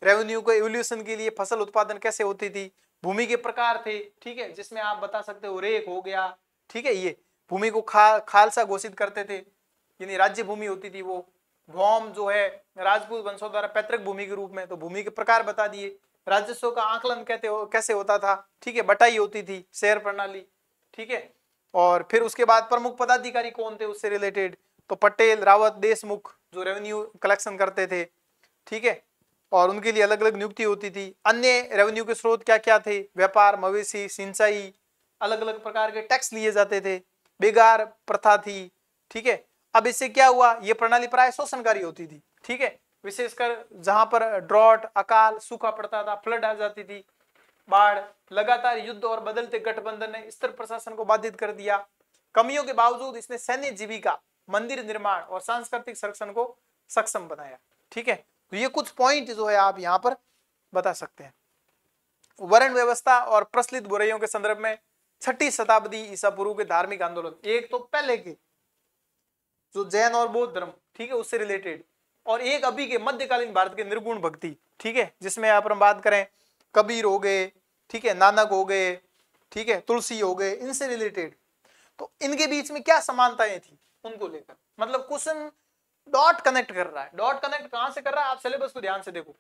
रेवेन्यू को एवोल्यूशन के लिए फसल उत्पादन कैसे होती थी, भूमि के प्रकार थे, ठीक है, जिसमें आप बता सकते हो रेख हो गया, ठीक है। ये भूमि को खालसा घोषित करते थे, यानी राज्य भूमि होती थी वो। भौम जो है राजपूत वंशों द्वारा पैतृक भूमि के रूप में, तो भूमि के प्रकार बता दिए, राजस्व का आकलन कैसे होता था, ठीक है, बटाई होती थी, शेयर प्रणाली, ठीक है। और फिर उसके बाद प्रमुख पदाधिकारी कौन थे उससे रिलेटेड, तो पटेल, रावत, देशमुख जो रेवेन्यू कलेक्शन करते थे, ठीक है, और उनके लिए अलग अलग नियुक्ति होती थी। अन्य रेवेन्यू के स्रोत क्या क्या थे, व्यापार, मवेशी, सिंचाई, अलग अलग प्रकार के टैक्स लिए जाते थे, बेगार प्रथा थी, ठीक है। अब इससे क्या हुआ, ये प्रणाली प्राय शोषणकारी होती थी, ठीक है, विशेषकर जहां पर ड्रॉट, अकाल, सूखा पड़ता था, फ्लड आ जाती थी, बाढ़, लगातार युद्ध और बदलते गठबंधन ने स्तर प्रशासन को बाधित कर दिया। कमियों के बावजूद इसने सैन्य जीविका, मंदिर निर्माण और सांस्कृतिक संरक्षण को सक्षम बनाया, ठीक है। तो ये कुछ पॉइंट जो है आप यहाँ पर बता सकते हैं। वर्ण व्यवस्था और प्रचलित बुराइयों के संदर्भ में 6ठी शताब्दी ईसा पूर्व के धार्मिक आंदोलन, एक तो पहले के जो जैन और बौद्ध धर्म, ठीक है, उससे रिलेटेड, और एक अभी के मध्यकालीन भारत के निर्गुण भक्ति, ठीक है, जिसमें आप हम बात करें कबीर हो गए, ठीक है, नानक हो गए, ठीक है, तुलसी हो गए, इनसे रिलेटेड। तो इनके बीच में क्या समानताएं थी उनको लेकर, मतलब क्वेश्चन डॉट कनेक्ट कर रहा है। डॉट कनेक्ट कहां से कर रहा है, आप सिलेबस को ध्यान से देखो।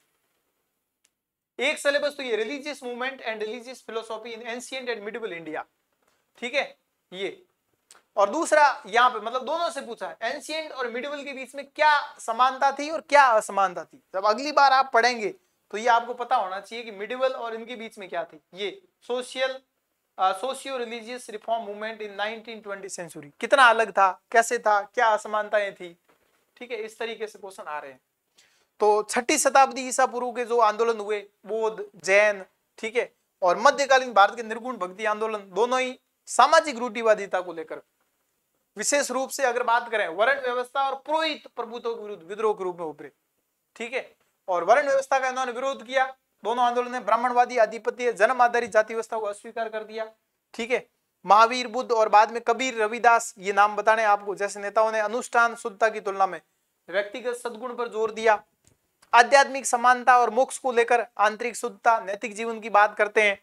एक सिलेबस तो ये religious movement and religious philosophy in ancient and medieval India, ठीक है, ये, और दूसरा यहाँ पे मतलब दोनों से पूछा है एंशिएंट और मिडिवल के बीच में क्या समानता थी और क्या असमानता थी। जब अगली बार आप पढ़ेंगे तो ये आपको पता होना चाहिए कि मिडिवल और इनके बीच में क्या थी। ये socio religious reform movement in 1920 century कितना अलग था, कैसे था, क्या असमानताएं थी, ठीक है, इस तरीके से क्वेश्चन आ रहे हैं। तो 6ठी शताब्दी ईसा पूर्व के जो आंदोलन हुए, बौद्ध, जैन, ठीक है, और मध्यकालीन भारत के निर्गुण भक्ति आंदोलन, दोनों ही सामाजिक रूढ़िवादिता को लेकर, विशेष रूप से अगर बात करें वर्ण व्यवस्था और पुरोहित प्रभुत्व के विरुद्ध विद्रोह के रूप में उभरे, ठीक है। और वर्ण व्यवस्था का इन्होंने विरोध किया, दोनों आंदोलन ने ब्राह्मणवादी आधिपत्य, जन्म आधारित जाति व्यवस्था को अस्वीकार कर दिया, ठीक है। महावीर, बुद्ध और बाद में कबीर, रविदास, ये नाम बताने आपको, जैसे नेताओं ने अनुष्ठान शुद्धता की तुलना में व्यक्तिगत सद्गुण पर जोर दिया। आध्यात्मिक समानता और मोक्ष को लेकर आंतरिक शुद्धता, नैतिक जीवन की बात करते हैं।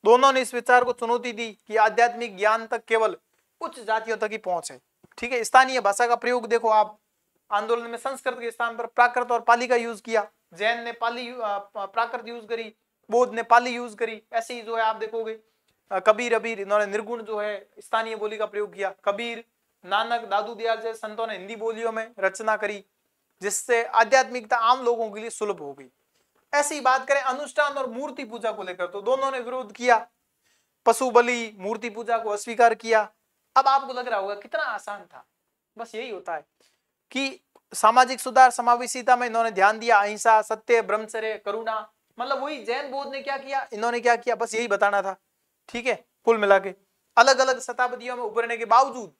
दोनों ने इस विचार को चुनौती दी कि आध्यात्मिक ज्ञान तक केवल उच्च जातियों तक ही पहुंच है, ठीक है। स्थानीय भाषा का प्रयोग देखो आप, आंदोलन में संस्कृत के स्थान पर प्राकृत और पाली का यूज किया। जैन ने प्राकृत यूज करी, बौद्ध ने पाली यूज करी। ऐसे ही जो है आप देखोगे कबीर, अबीर, इन्होंने निर्गुण जो है स्थानीय बोली का प्रयोग किया। कबीर, नानक, दादू दयाल जैसे संतों ने हिंदी बोलियों में रचना करी, जिससे आध्यात्मिकता आम लोगों के लिए सुलभ हो गई। ऐसी बात करें अनुष्ठान और मूर्ति पूजा को लेकर, तो दोनों ने विरोध किया। पशु बलि, मूर्ति पूजा को अस्वीकार किया। अब आपको लग रहा होगा कितना आसान था, बस यही होता है कि सामाजिक सुधार, समावेशिता में इन्होंने ध्यान दिया। अहिंसा, सत्य, ब्रह्मचर्य, करुणा, मतलब वही जैन बौद्ध ने क्या किया, इन्होंने क्या किया, बस यही बताना था, ठीक है। कुल मिला के अलग अलग शताब्दियों में उभरने के बावजूद,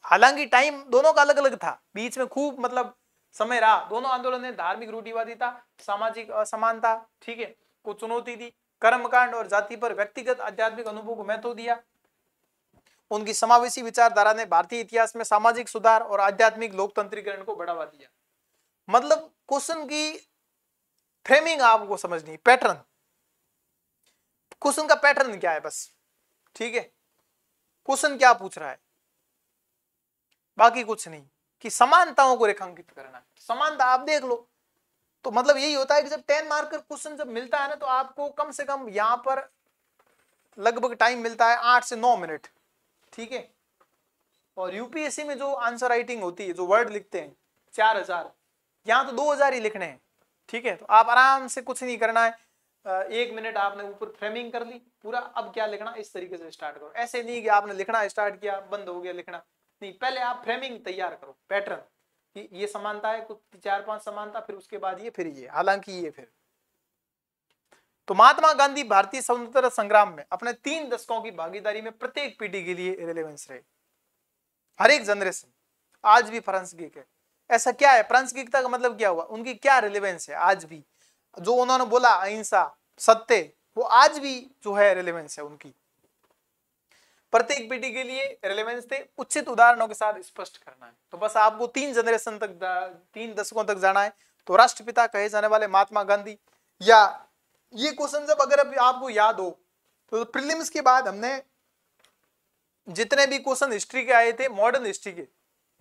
हालांकि टाइम दोनों का अलग अलग था, बीच में खूब मतलब समय रहा, दोनों आंदोलन ने धार्मिक रूढ़िवादिता, सामाजिक असमानता, ठीक है, को चुनौती दी। कर्मकांड और जाति पर व्यक्तिगत आध्यात्मिक अनुभव को महत्व दिया। उनकी समावेशी विचारधारा ने भारतीय इतिहास में सामाजिक सुधार और आध्यात्मिक लोकतंत्रीकरण को बढ़ावा दिया। मतलब क्वेश्चन की फ्रेमिंग आपको समझनी, पैटर्न, क्वेश्चन का पैटर्न क्या है बस, ठीक है, क्वेश्चन क्या पूछ रहा है, बाकी कुछ नहीं, कि समानताओं को रेखांकित करना है। समानता आप देख लो, तो मतलब यही होता है कि जब 10 मार्कर क्वेश्चन जब मिलता है ना, तो आपको कम से कम यहां पर लगभग टाइम मिलता है 8 से 9 मिनट, ठीक है। और यूपीएससी में जो आंसर राइटिंग होती है, जो वर्ड लिखते हैं 4000, यहाँ तो 2000 ही लिखने हैं, ठीक है। तो आप आराम से, कुछ नहीं करना है, 1 मिनट आपने ऊपर फ्रेमिंग कर ली पूरा, अब क्या लिखना, इस तरीके से स्टार्ट करो। ऐसे नहीं कि आपने लिखना स्टार्ट किया, बंद हो गया लिखना, नहीं, पहले आप फ्रेमिंग तैयार करो, पैटर्न, कि ये समानता है, कुछ 4-5 समानता, फिर उसके बाद ये, फिर ये, हालांकि ये, फिर। तो महात्मा गांधी भारतीय स्वतंत्रता संग्राम में अपने 3 दशकों की भागीदारी में प्रत्येक पीढ़ी के लिए रिलेवेंस रहे, हर एक जनरेशन, आज भी प्रासंगिक है। ऐसा क्या है, प्रासंगिकता का मतलब क्या हुआ, उनकी क्या रिलेवेंस है आज भी, जो उन्होंने बोला अहिंसा, सत्य, वो आज भी जो है रिलेवेंस है उनकी। प्रत्येक पीढ़ी के लिए रिलेवेंस थे, उचित उदाहरणों के साथ स्पष्ट करना है। तो बस आपको 3 जनरेशन तक, 3 दशकों तक जाना है। तो राष्ट्रपिता कहे जाने वाले महात्मा गांधी, या ये क्वेश्चन जब अगर आपको याद हो, तो प्रीलिम्स के बाद हमने जितने भी क्वेश्चन हिस्ट्री के आए थे, मॉडर्न हिस्ट्री के,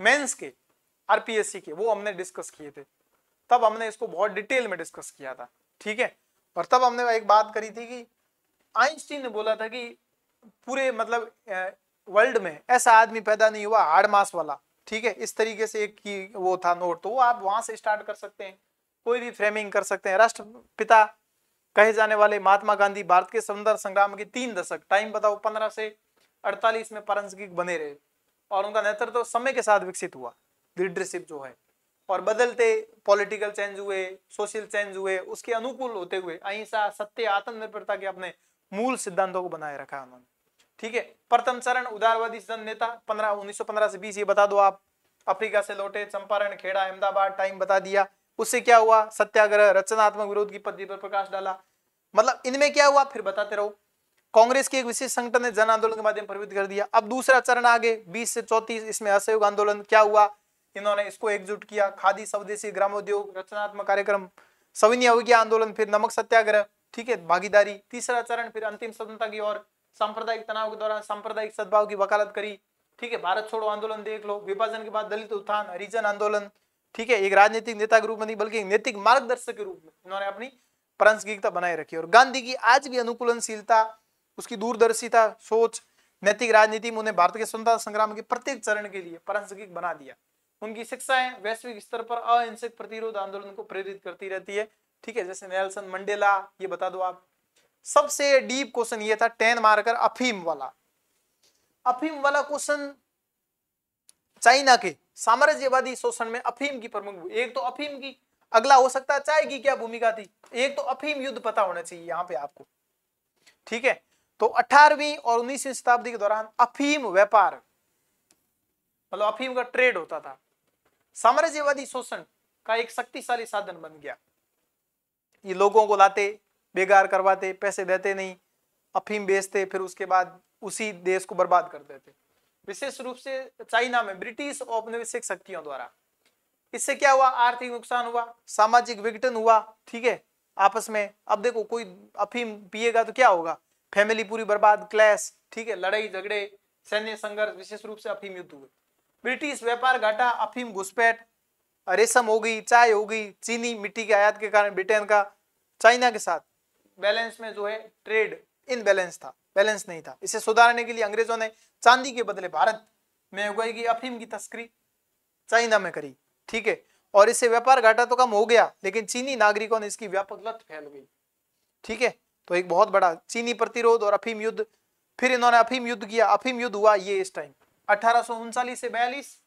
मेंस के, आरपीएससी के, वो हमने डिस्कस किए थे, तब हमने इसको बहुत डिटेल में डिस्कस किया था, ठीक है। और तब हमने एक बात करी थी कि आइंस्टीन ने बोला था कि पूरे मतलब वर्ल्ड में ऐसा आदमी पैदा नहीं हुआ हार्ड मास वाला, ठीक है, इस तरीके से एक की वो था नोट, तो वो आप वहां से स्टार्ट कर सकते हैं, कोई भी फ्रेमिंग कर सकते हैं। राष्ट्रपिता कहे जाने वाले महात्मा गांधी भारत के स्वतंत्रता संग्राम के 3 दशक, टाइम बताओ 15 से 48 में प्रासंगिक बने रहे, और उनका नेतृत्व समय के साथ विकसित हुआ, लीडरशिप जो है, और बदलते पॉलिटिकल चेंज हुए, सोशल चेंज हुए, उसके अनुकूल होते हुए अहिंसा, सत्य, आत्मनिर्भरता के अपने मूल सिद्धांतों को बनाए रखा उन्होंने, ठीक है। प्रथम चरण उदारवादी जन नेता 1915 से 20, ये बता दो आप। अफ्रीका से लौटे, चंपारण, खेड़ा, अहमदाबाद, टाइम बता दिया। उससे क्या हुआ? सत्याग्रह, रचनात्मक विरोध की पद्धति पर प्रकाश डाला। मतलब इनमें क्या हुआ फिर बताते रहो। कांग्रेस की एक विशेष संगठन ने जन आंदोलन के माध्यम प्रवृत्त कर दिया। अब दूसरा चरण आगे 20 से 34, इसमें असहयोग आंदोलन। क्या हुआ? इन्होंने इसको एकजुट किया, खादी, स्वदेशी, ग्रामोद्योग, रचनात्मक कार्यक्रम, सविनय अवज्ञा आंदोलन, फिर नमक सत्याग्रह, ठीक है, भागीदारी। तीसरा चरण फिर अंतिम स्वतंत्रता की ओर, सांप्रदायिक तनाव के दौरान सांप्रदायिक सद्भाव की वकालत करी, ठीक है। भारत छोड़ो आंदोलन देख लो, विभाजन के बाद दलित उत्थान, हरिजन आंदोलन, ठीक है। एक राजनीतिक नेता के रूप में नहीं बल्कि एक नैतिक मार्गदर्शक के रूप में इन्होंने अपनी प्रासंगिकता बनाए रखी। और गांधी की आज भी अनुकूलनशीलता, उसकी दूरदर्शिता, सोच, नैतिक राजनीति में उन्हें भारत के स्वतंत्रता संग्राम के प्रत्येक चरण के लिए प्रासंगिक बना दिया। उनकी शिक्षाएं वैश्विक स्तर पर अहिंसक प्रतिरोध आंदोलन को प्रेरित करती रहती है, ठीक है, जैसे नेल्सन मंडेला। ये बता दो आप। सबसे डीप क्वेश्चन ये था 10 मार्कर अफीम वाला। अफीम वाला क्वेश्चन चाइना के साम्राज्यवादी शोषण में अफीम की प्रमुख, एक तो अफीम की, अगला हो सकता है चाय की क्या भूमिका थी। एक तो अफीम युद्ध पता होना चाहिए यहाँ पे आपको, ठीक है। तो 18वीं और 19वीं शताब्दी के दौरान अफीम व्यापार, मतलब अफीम का ट्रेड होता था, साम्राज्यवादी शोषण का एक शक्तिशाली साधन बन गया। ये लोगों को लाते, बेकार करवाते, पैसे देते नहीं, अफीम बेचते, फिर उसके बाद उसी देश को बर्बाद कर देते, विशेष रूप से चाइना में ब्रिटिश औपनिवेशिक शक्तियों द्वारा। इससे क्या हुआ? आर्थिक नुकसान हुआ, सामाजिक विघटन हुआ, ठीक है, आपस में। अब देखो कोई अफीम पिएगा तो क्या होगा? फैमिली पूरी बर्बाद, क्लैश, ठीक है, लड़ाई झगड़े, सैन्य संघर्ष, विशेष रूप से अफीम युद्ध हुए। ब्रिटिश व्यापार घाटा, अफीम घुसपैठ, रेशम हो गई, चाय हो गई, चीनी, मिट्टी के आयात के कारण ब्रिटेन का चाइना के साथ बैलेंस में जो है ट्रेड इनबैलेंस था, बैलेंस नहीं था। इसे सुधारने के लिए अंग्रेजों ने चांदी के बदले भारत में उगाई गई अफीम की तस्करी चाइना में करी, ठीक है। और इससे व्यापार घाटा तो कम हो गया, लेकिन चीनी नागरिकों ने इसकी व्यापक लत फैल गई, ठीक है। तो एक बहुत बड़ा चीनी प्रतिरोध और अफीम युद्ध। फिर इन्होंने अफीम युद्ध किया। अफीम युद्ध हुआ ये इस टाइम 1839 से 42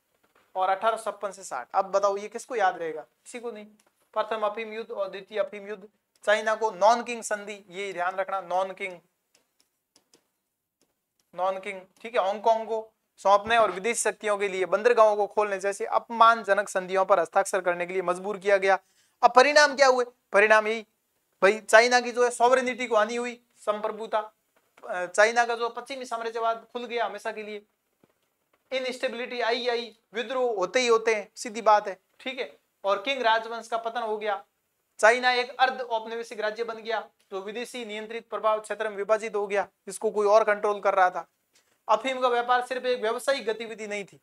और 1856 से 60। अब बताओ ये किसको याद रहेगा? किसी को नहीं। प्रथम अफीम युद्ध और द्वितीय अफीम युद्ध। चाइना को नॉन किंग संधि, ये ध्यान रखना, नॉन किंग, ठीक है, हांगकांग को सौंपने और विदेशी शक्तियों के लिए बंदरगाहों को खोलने जैसी अपमानजनक संधियों पर हस्ताक्षर करने के लिए मजबूर किया गया। अब परिणाम क्या हुए? परिणाम यही भाई, चाइना की जो है सॉवरेनिटी को हानि हुई, संप्रभुता। चाइना का जो पश्चिमी साम्राज्यवाद खुल गया हमेशा के लिए। इनस्टेबिलिटी आई, विद्रोह होते ही होते हैं, सीधी बात है, ठीक है। और किंग राजवंश का पतन हो गया। चाइना एक अर्ध औपनिवेशिक राज्य बन गया जो विदेशी नियंत्रित प्रभाव क्षेत्र में विभाजित हो गया, जिसको कोई और कंट्रोल कर रहा था। अफीम का व्यापार सिर्फ एक व्यवसायिक गतिविधि नहीं थी,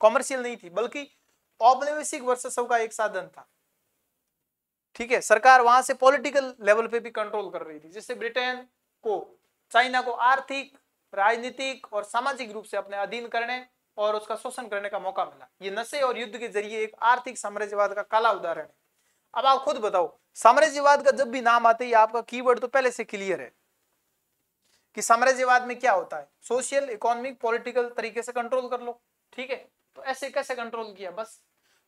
कॉमर्शियल नहीं थी, बल्कि औपनिवेशिक वर्चस्व का एक साधन था, ठीक है। सरकार वहां से पॉलिटिकल लेवल पे भी कंट्रोल कर रही थी, जिससे ब्रिटेन को चाइना को आर्थिक, राजनीतिक और सामाजिक रूप से अपने अधीन करने और उसका शोषण करने का मौका मिला। ये नशे और युद्ध के जरिए एक आर्थिक साम्राज्यवाद का काला उदाहरण है। अब आप खुद बताओ, साम्राज्यवाद का जब भी नाम आते ही आपका कीवर्ड तो पहले से क्लियर है कि साम्राज्यवाद में क्या होता है, सोशल, इकोनॉमिक, पॉलिटिकल तरीके से कंट्रोल कर लो, ठीक है। तो ऐसे कैसे कंट्रोल किया? बस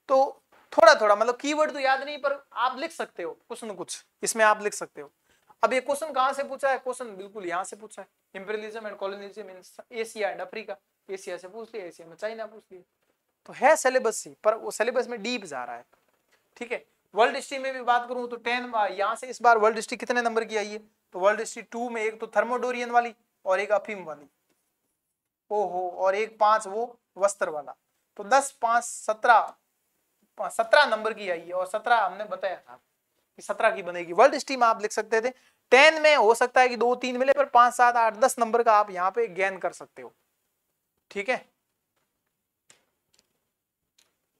तो थोड़ा थोड़ा, मतलब कीवर्ड तो याद नहीं, पर आप लिख सकते हो कुछ न कुछ, इसमें आप लिख सकते हो। अब ये क्वेश्चन कहां से पूछा है? क्वेश्चन बिल्कुल यहाँ से पूछा है, imperialism and colonialism in Asia and Africa. Asia से पूछ लिया, एशिया में चाइना पूछ लिया, तो है सिलेबस से, पर वो सिलेबस में डीप जा रहा है, ठीक है। वर्ल्ड हिस्ट्री में भी बात करूं तो 10 यहाँ से इस बार वर्ल्ड हिस्ट्री कितने नंबर की आई है? तो वर्ल्ड हिस्ट्री 2 में एक तो थर्मोडोरियन वाली और एक अफीम वाली, ओहो, और एक 5 वो वस्त्र वाला। तो 10, 5, 17 नंबर की आई है, और 17 हमने बताया था कि 17 की बनेगी। वर्ल्ड हिस्ट्री में आप लिख सकते थे 10 में हो सकता है कि 2-3 मिले, पर 5, 7, 8, 10 नंबर का आप यहाँ पे गेन कर सकते हो, ठीक है।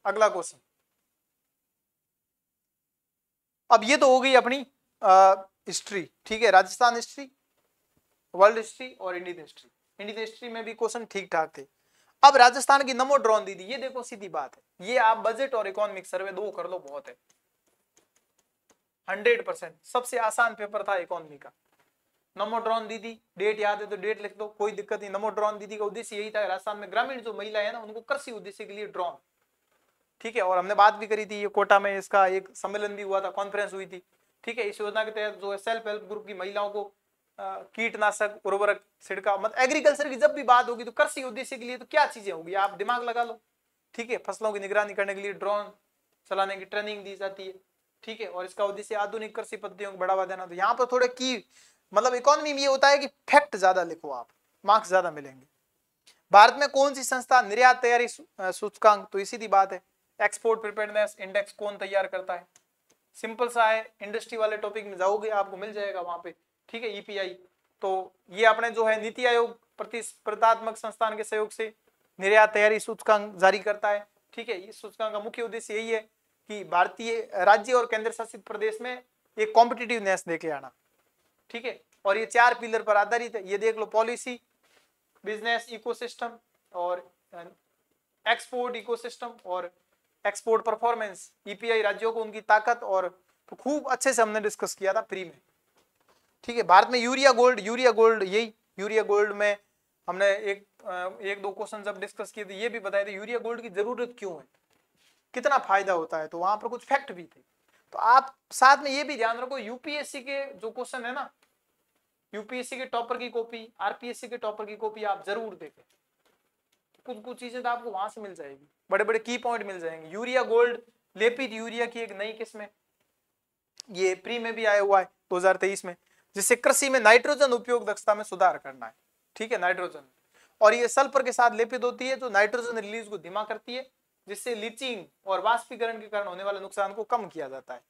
अगला क्वेश्चन। अब ये तो हो गई अपनी हिस्ट्री, ठीक है, राजस्थान हिस्ट्री, वर्ल्ड हिस्ट्री और इंडियन हिस्ट्री। इंडियन हिस्ट्री में भी क्वेश्चन ठीक ठाक थे। अब राजस्थान की नमो ड्रोन दीदी, ये देखो सीधी बात है, ये आप बजट और इकोनॉमिक सर्वे दो कर लो बहुत है, 100%। सबसे आसान पेपर था इकोनॉमी का। नमो ड्रोन दीदी, डेट याद है तो डेट लिख दो, कोई दिक्कत नहीं। नमो ड्रोन दीदी का उद्देश्य यही था, राजस्थान में ग्रामीण जो महिला है ना उनको कृषि उद्देश्य के लिए ड्रोन, ठीक है। और हमने बात भी करी थी, ये कोटा में इसका एक सम्मेलन भी हुआ था, कॉन्फ्रेंस हुई थी, ठीक है। इस योजना के तहत जो है सेल्फ हेल्प ग्रुप की महिलाओं को कीटनाशक उर्वरक छिड़काव, मतलब एग्रीकल्चर की जब भी बात होगी तो कृषि उद्देश्य के लिए तो क्या चीजें होगी, आप दिमाग लगा लो, ठीक है। फसलों की निगरानी करने के लिए ड्रोन चलाने की ट्रेनिंग दी जाती है, ठीक है। और इसका उद्देश्य आधुनिक कृषि पद्धतियों को बढ़ावा देना। तो यहाँ पर थोड़े की मतलब इकोनॉमी में ये होता है कि फैक्ट ज्यादा लिखो, आप मार्क्स ज्यादा मिलेंगे। भारत में कौन सी संस्था निर्यात तैयारी सूचकांक, तो सीधी बात है, एक्सपोर्ट प्रिपेयर्डनेस इंडेक्स कौन तैयार करता है, सिंपल सा है। इंडस्ट्री वाले टॉपिक में जाओगे आपको मिल जाएगा वहां पे, ठीक है, ईपीआई। तो ये अपने जो है नीति आयोग प्रतिस्पर्धात्मक संस्थान के सहयोग से निर्यात तैयारी सूचकांक जारी करता है, ठीक है। इस सूचकांक का मुख्य उद्देश्य यही है कि भारतीय राज्य और केंद्र शासित प्रदेश में एक कॉम्पिटिटिवनेस देके आना, ठीक है। और ये 4 पिलर पर आधारित है, ये देख लो, पॉलिसी, बिजनेस इकोसिस्टम और एक्सपोर्ट इकोसिस्टम और एक्सपोर्ट परफॉर्मेंस। ईपीआई राज्यों को उनकी ताकत और तो खूब अच्छे से हमने डिस्कस किया था प्री में, ठीक है। भारत में यूरिया गोल्ड, यही यूरिया गोल्ड में हमने एक दो क्वेश्चन जब डिस्कस किए थे ये भी बताए थे यूरिया गोल्ड की जरूरत क्यों है, कितना फायदा होता है, तो वहां पर कुछ फैक्ट भी थे। तो आप साथ में ये भी ध्यान रखो, यूपीएससी के जो क्वेश्चन है ना, यूपीएससी के टॉपर की कॉपी, आरपीएससी के टॉपर की कॉपी आप जरूर देखें, कुछ चीजें तो आपको वहां से मिल जाएगी, बड़े बड़े की पॉइंट मिल जाएंगे। यूरिया गोल्ड, लेपित यूरिया की एक नई किस्म है, ये प्री में भी आया हुआ है 2023 में, जिससे कृषि में नाइट्रोजन उपयोग दक्षता में सुधार करना है, ठीक है, नाइट्रोजन। और ये सल्फर के साथ लेपित होती है जो नाइट्रोजन रिलीज को धीमा करती है, जिससे लीचिंग और वाष्पीकरण के कारण होने वाले नुकसान को कम किया जाता है,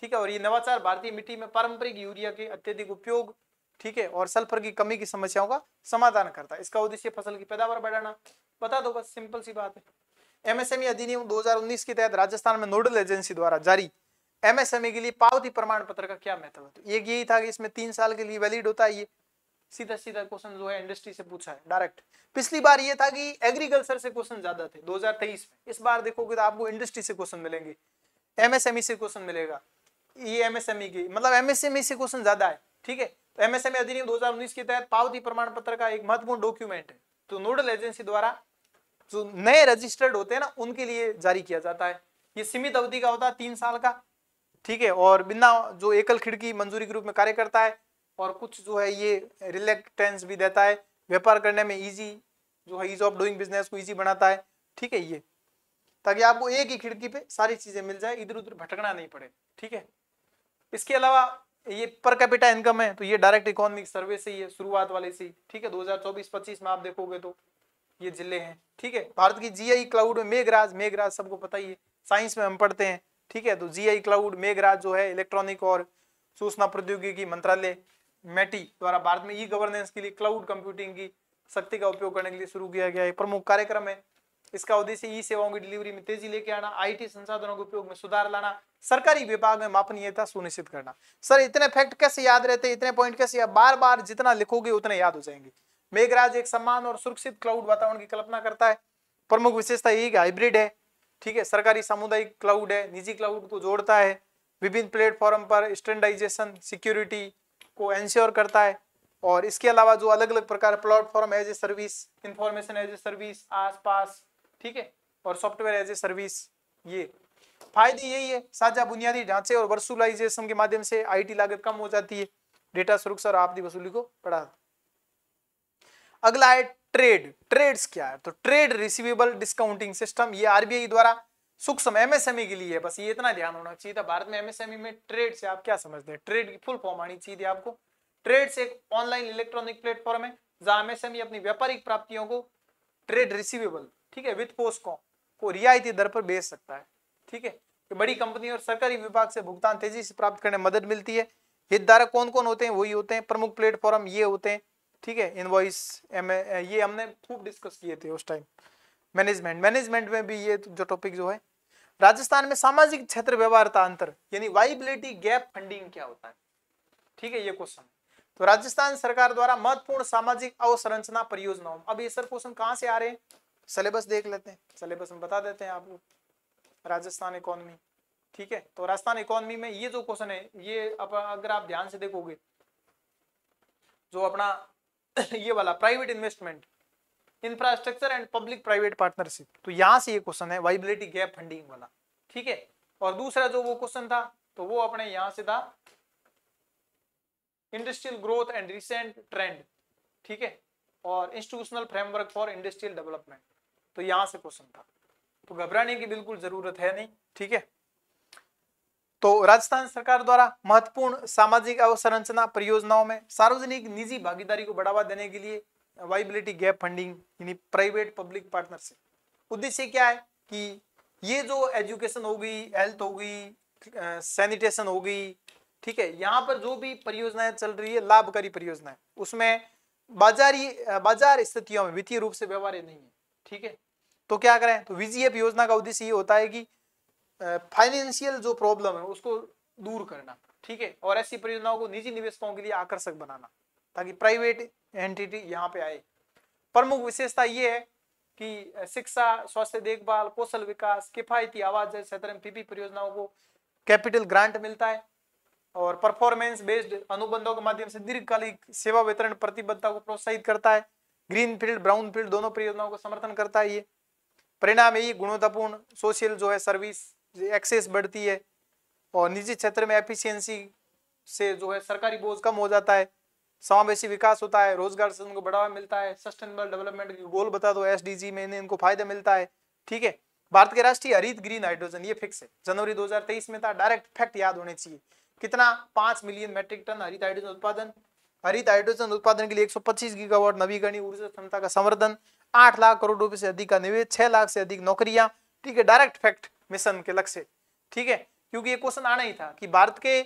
ठीक है। और ये नवाचार भारतीय मिट्टी में पारंपरिक यूरिया के अत्यधिक उपयोग, ठीक है, और सल्फर की कमी की समस्याओं का समाधान करता है। इसका उद्देश्य फसल की पैदावार बढ़ाना, बता दो बस, सिंपल सी बात है। एमएसएमई अधिनियम 2019 के तहत राजस्थान में नोडल एजेंसी द्वारा जारी एमएसएमई के लिए पावती प्रमाण पत्र का क्या महत्व है, तो एक यही था कि इसमें 3 साल के लिए वैलिड होता है। ये सीधा सीधा क्वेश्चन जो है इंडस्ट्री से पूछा है डायरेक्ट। पिछली बार ये था कि एग्रीकल्चर से क्वेश्चन ज्यादा थे 2023 में, इस बार देखोगे तो आपको इंडस्ट्री से क्वेश्चन मिलेंगे, एमएसएमई से क्वेश्चन मिलेगा। ये एमएसएमई की मतलब एमएसएमई से क्वेश्चन ज्यादा है, ठीक है। तो एमएसएमई अधिनियम 2019 के तहत पावती प्रमाण पत्र का एक महत्वपूर्ण डॉक्यूमेंट है, तो नोडल एजेंसी द्वारा जो नए रजिस्टर्ड होते हैं ना उनके लिए जारी किया जाता है। ये सीमित अवधि का होता है, 3 साल का, ठीक है। और बिना जो एकल खिड़की मंजूरी के रूप में कार्य करता है, और कुछ जो है ये रिलैक्टेंस भी देता है, व्यापार करने में इजी जो है, ईज ऑफ डूइंग बिजनेस को इजी बनाता है, ठीक है, ये ताकि आपको एक ही खिड़की पे सारी चीजें मिल जाए, इधर उधर भटकना नहीं पड़े, ठीक है। इसके अलावा ये पर कैपिटा इनकम है, तो ये डायरेक्ट इकोनॉमिक सर्वे से ही है, शुरुआत वाले से, ठीक है। 2024-25 में आप देखोगे तो ये जिले हैं, ठीक है। भारत की जीआई क्लाउड में मेघराज सबको पता ही है, साइंस में हम पढ़ते हैं, ठीक है। तो जीआई क्लाउड मेघराज जो है इलेक्ट्रॉनिक और सूचना प्रौद्योगिकी मंत्रालय मेटी द्वारा भारत में ई गवर्नेंस के लिए क्लाउड कंप्यूटिंग की शक्ति का उपयोग करने के लिए शुरू किया गया है, प्रमुख कार्यक्रम है। इसका उद्देश्य ई सेवाओं की डिलीवरी में तेजी लेके आना, आईटी संसाधनों के उपयोग में सुधार लाना, सरकारी विभाग में मापनीयता सुनिश्चित करना। सर इतने फैक्ट कैसे याद रहते, इतने पॉइंट कैसे याद, बार बार जितना लिखोगे उतने याद हो जाएंगे। मेघराज एक समान और सुरक्षित क्लाउड वातावरण की कल्पना करता है, प्रमुख विशेषता यही कि हाइब्रिड है, ठीक है, सरकारी सामुदायिक क्लाउड है, निजी क्लाउड को जोड़ता है, विभिन्न प्लेटफॉर्म पर स्टैंडर्डाइजेशन सिक्योरिटी को एंश्योर करता है। और इसके अलावा जो अलग अलग प्रकार platform as a service, information as a service, आसपास, ठीक है, और सॉफ्टवेयर एज ए सर्विस, ये फायदे यही है। साझा बुनियादी ढांचे और वर्चुअलाइजेशन के माध्यम से आईटी लागत कम हो जाती है, डेटा सुरक्षा और आपदी वसूली को बढ़ा। अगला है ट्रेड्स क्या है, तो ट्रेड रिसीवेबल डिस्काउंटिंग सिस्टम, ये आरबीआई द्वारा सूक्ष्म एमएसएमई के लिए है, बस ये इतना ध्यान होना चाहिए था। भारत में एमएसएमई में ट्रेड से आप क्या समझते हैं, ट्रेड की फुल फॉर्म आनी चाहिए आपको। ट्रेड्स एक ऑनलाइन इलेक्ट्रॉनिक प्लेटफॉर्म है जहां एमएसएमई अपनी व्यापारिक प्राप्तियों को ट्रेड रिसीवेबल, ठीक है, वित्त पोष को रियायती दर पर बेच सकता है, ठीक है। बड़ी कंपनी और सरकारी विभाग से भुगतान तेजी से प्राप्त करने में मदद मिलती है। हितधारक कौन कौन होते हैं, वही होते हैं, प्रमुख प्लेटफॉर्म ये होते हैं, ठीक है। इनवॉइस ये हमने खूब डिस्कस किए थे उस टाइम। मैनेजमेंट में भी ये जो टॉपिक जो है। राजस्थान में सामाजिक क्षेत्र व्यवहारता अंतर यानी वाइबिलिटी गैप फंडिंग क्या होता है, ठीक है, ये क्वेश्चन। तो राजस्थान सरकार द्वारा महत्वपूर्ण सामाजिक अवसंरचना परियोजनाओं, अब ये सर क्वेश्चन कहां से आ रहे हैं, सिलेबस देख लेते हैं, सिलेबस में बता देते हैं आपको। राजस्थान इकोनॉमी, ठीक है, तो राजस्थान इकोनॉमी में ये जो क्वेश्चन है, ये अगर आप ध्यान से देखोगे, जो अपना ये वाला private investment, infrastructure and public private partnership, तो यहां से ये क्वेश्चन है वाइबिलिटी गैप फंडिंग वाला, ठीक है। और दूसरा जो वो क्वेश्चन था, तो वो अपने यहां से था industrial growth and recent trend, ठीक है, और institutional framework for industrial development, तो यहां से क्वेश्चन था, तो घबराने की बिल्कुल जरूरत है नहीं, ठीक है। तो राजस्थान सरकार द्वारा महत्वपूर्ण सामाजिक अवसंरचना परियोजनाओं में सार्वजनिक निजी भागीदारी को बढ़ावा देने के लिए वाइबिलिटी गैप फंडिंग यानी प्राइवेट पब्लिक पार्टनरशिप, उद्देश्य क्या है कि ये जो एजुकेशन हो गई, हेल्थ हो गई, सैनिटेशन हो गई, ठीक है, यहाँ पर जो भी परियोजनाएं चल रही है लाभकारी परियोजनाएं, उसमें बाजार स्थितियों में वित्तीय रूप से व्यवहार्य नहीं है, ठीक है। तो क्या करें, तो वीजीएफ योजना का उद्देश्य ये होता है कि फाइनेंशियल जो प्रॉब्लम है उसको दूर करना, ठीक है, और ऐसी परियोजनाओं को निजी निवेशकों के लिए आकर्षक बनाना ताकि प्राइवेट एंटिटी यहाँ पे आए। प्रमुख विशेषता ये है कि शिक्षा, स्वास्थ्य देखभाल, कौशल विकास, किफायती आवास जैसे क्षेत्र में पीपी परियोजनाओं को कैपिटल ग्रांट मिलता है, और परफॉर्मेंस बेस्ड अनुबंधों के माध्यम से दीर्घकालिक सेवा वितरण प्रतिबद्धता को प्रोत्साहित करता है। ग्रीन फील्ड, ब्राउन फील्ड दोनों परियोजनाओं को समर्थन करता है। ये परिणाम यही गुणवत्तापूर्ण सोशल जो है सर्विस एक्सेस बढ़ती है, और निजी क्षेत्र में एफिशिएंसी से जो है सरकारी बोझ कम हो जाता है, समावेशी विकास होता है, रोजगार सृजन को बढ़ावा मिलता है, सस्टेनेबल डेवलपमेंट के गोल बता दो एसडीजी में, इनको फायदा मिलता है, ठीक है। भारत के राष्ट्रीय हरित ग्रीन हाइड्रोजन ये फिक्स है, जनवरी 2023 में था, डायरेक्ट फैक्ट याद होने चाहिए। कितना, 5 मिलियन मैट्रिक टन हरित हाइड्रोजन उत्पादन। हरित हाइड्रोजन उत्पादन के लिए 125 गीगावाट नवीकरणीय ऊर्जा क्षमता का संवर्धन, 8 लाख करोड़ रुपए से अधिक का निवेश, 6 लाख से अधिक नौकरियां, ठीक है, डायरेक्ट फैक्ट मिशन के लक्ष्य, ठीक है। क्योंकि ये क्वेश्चन आना ही था कि भारत के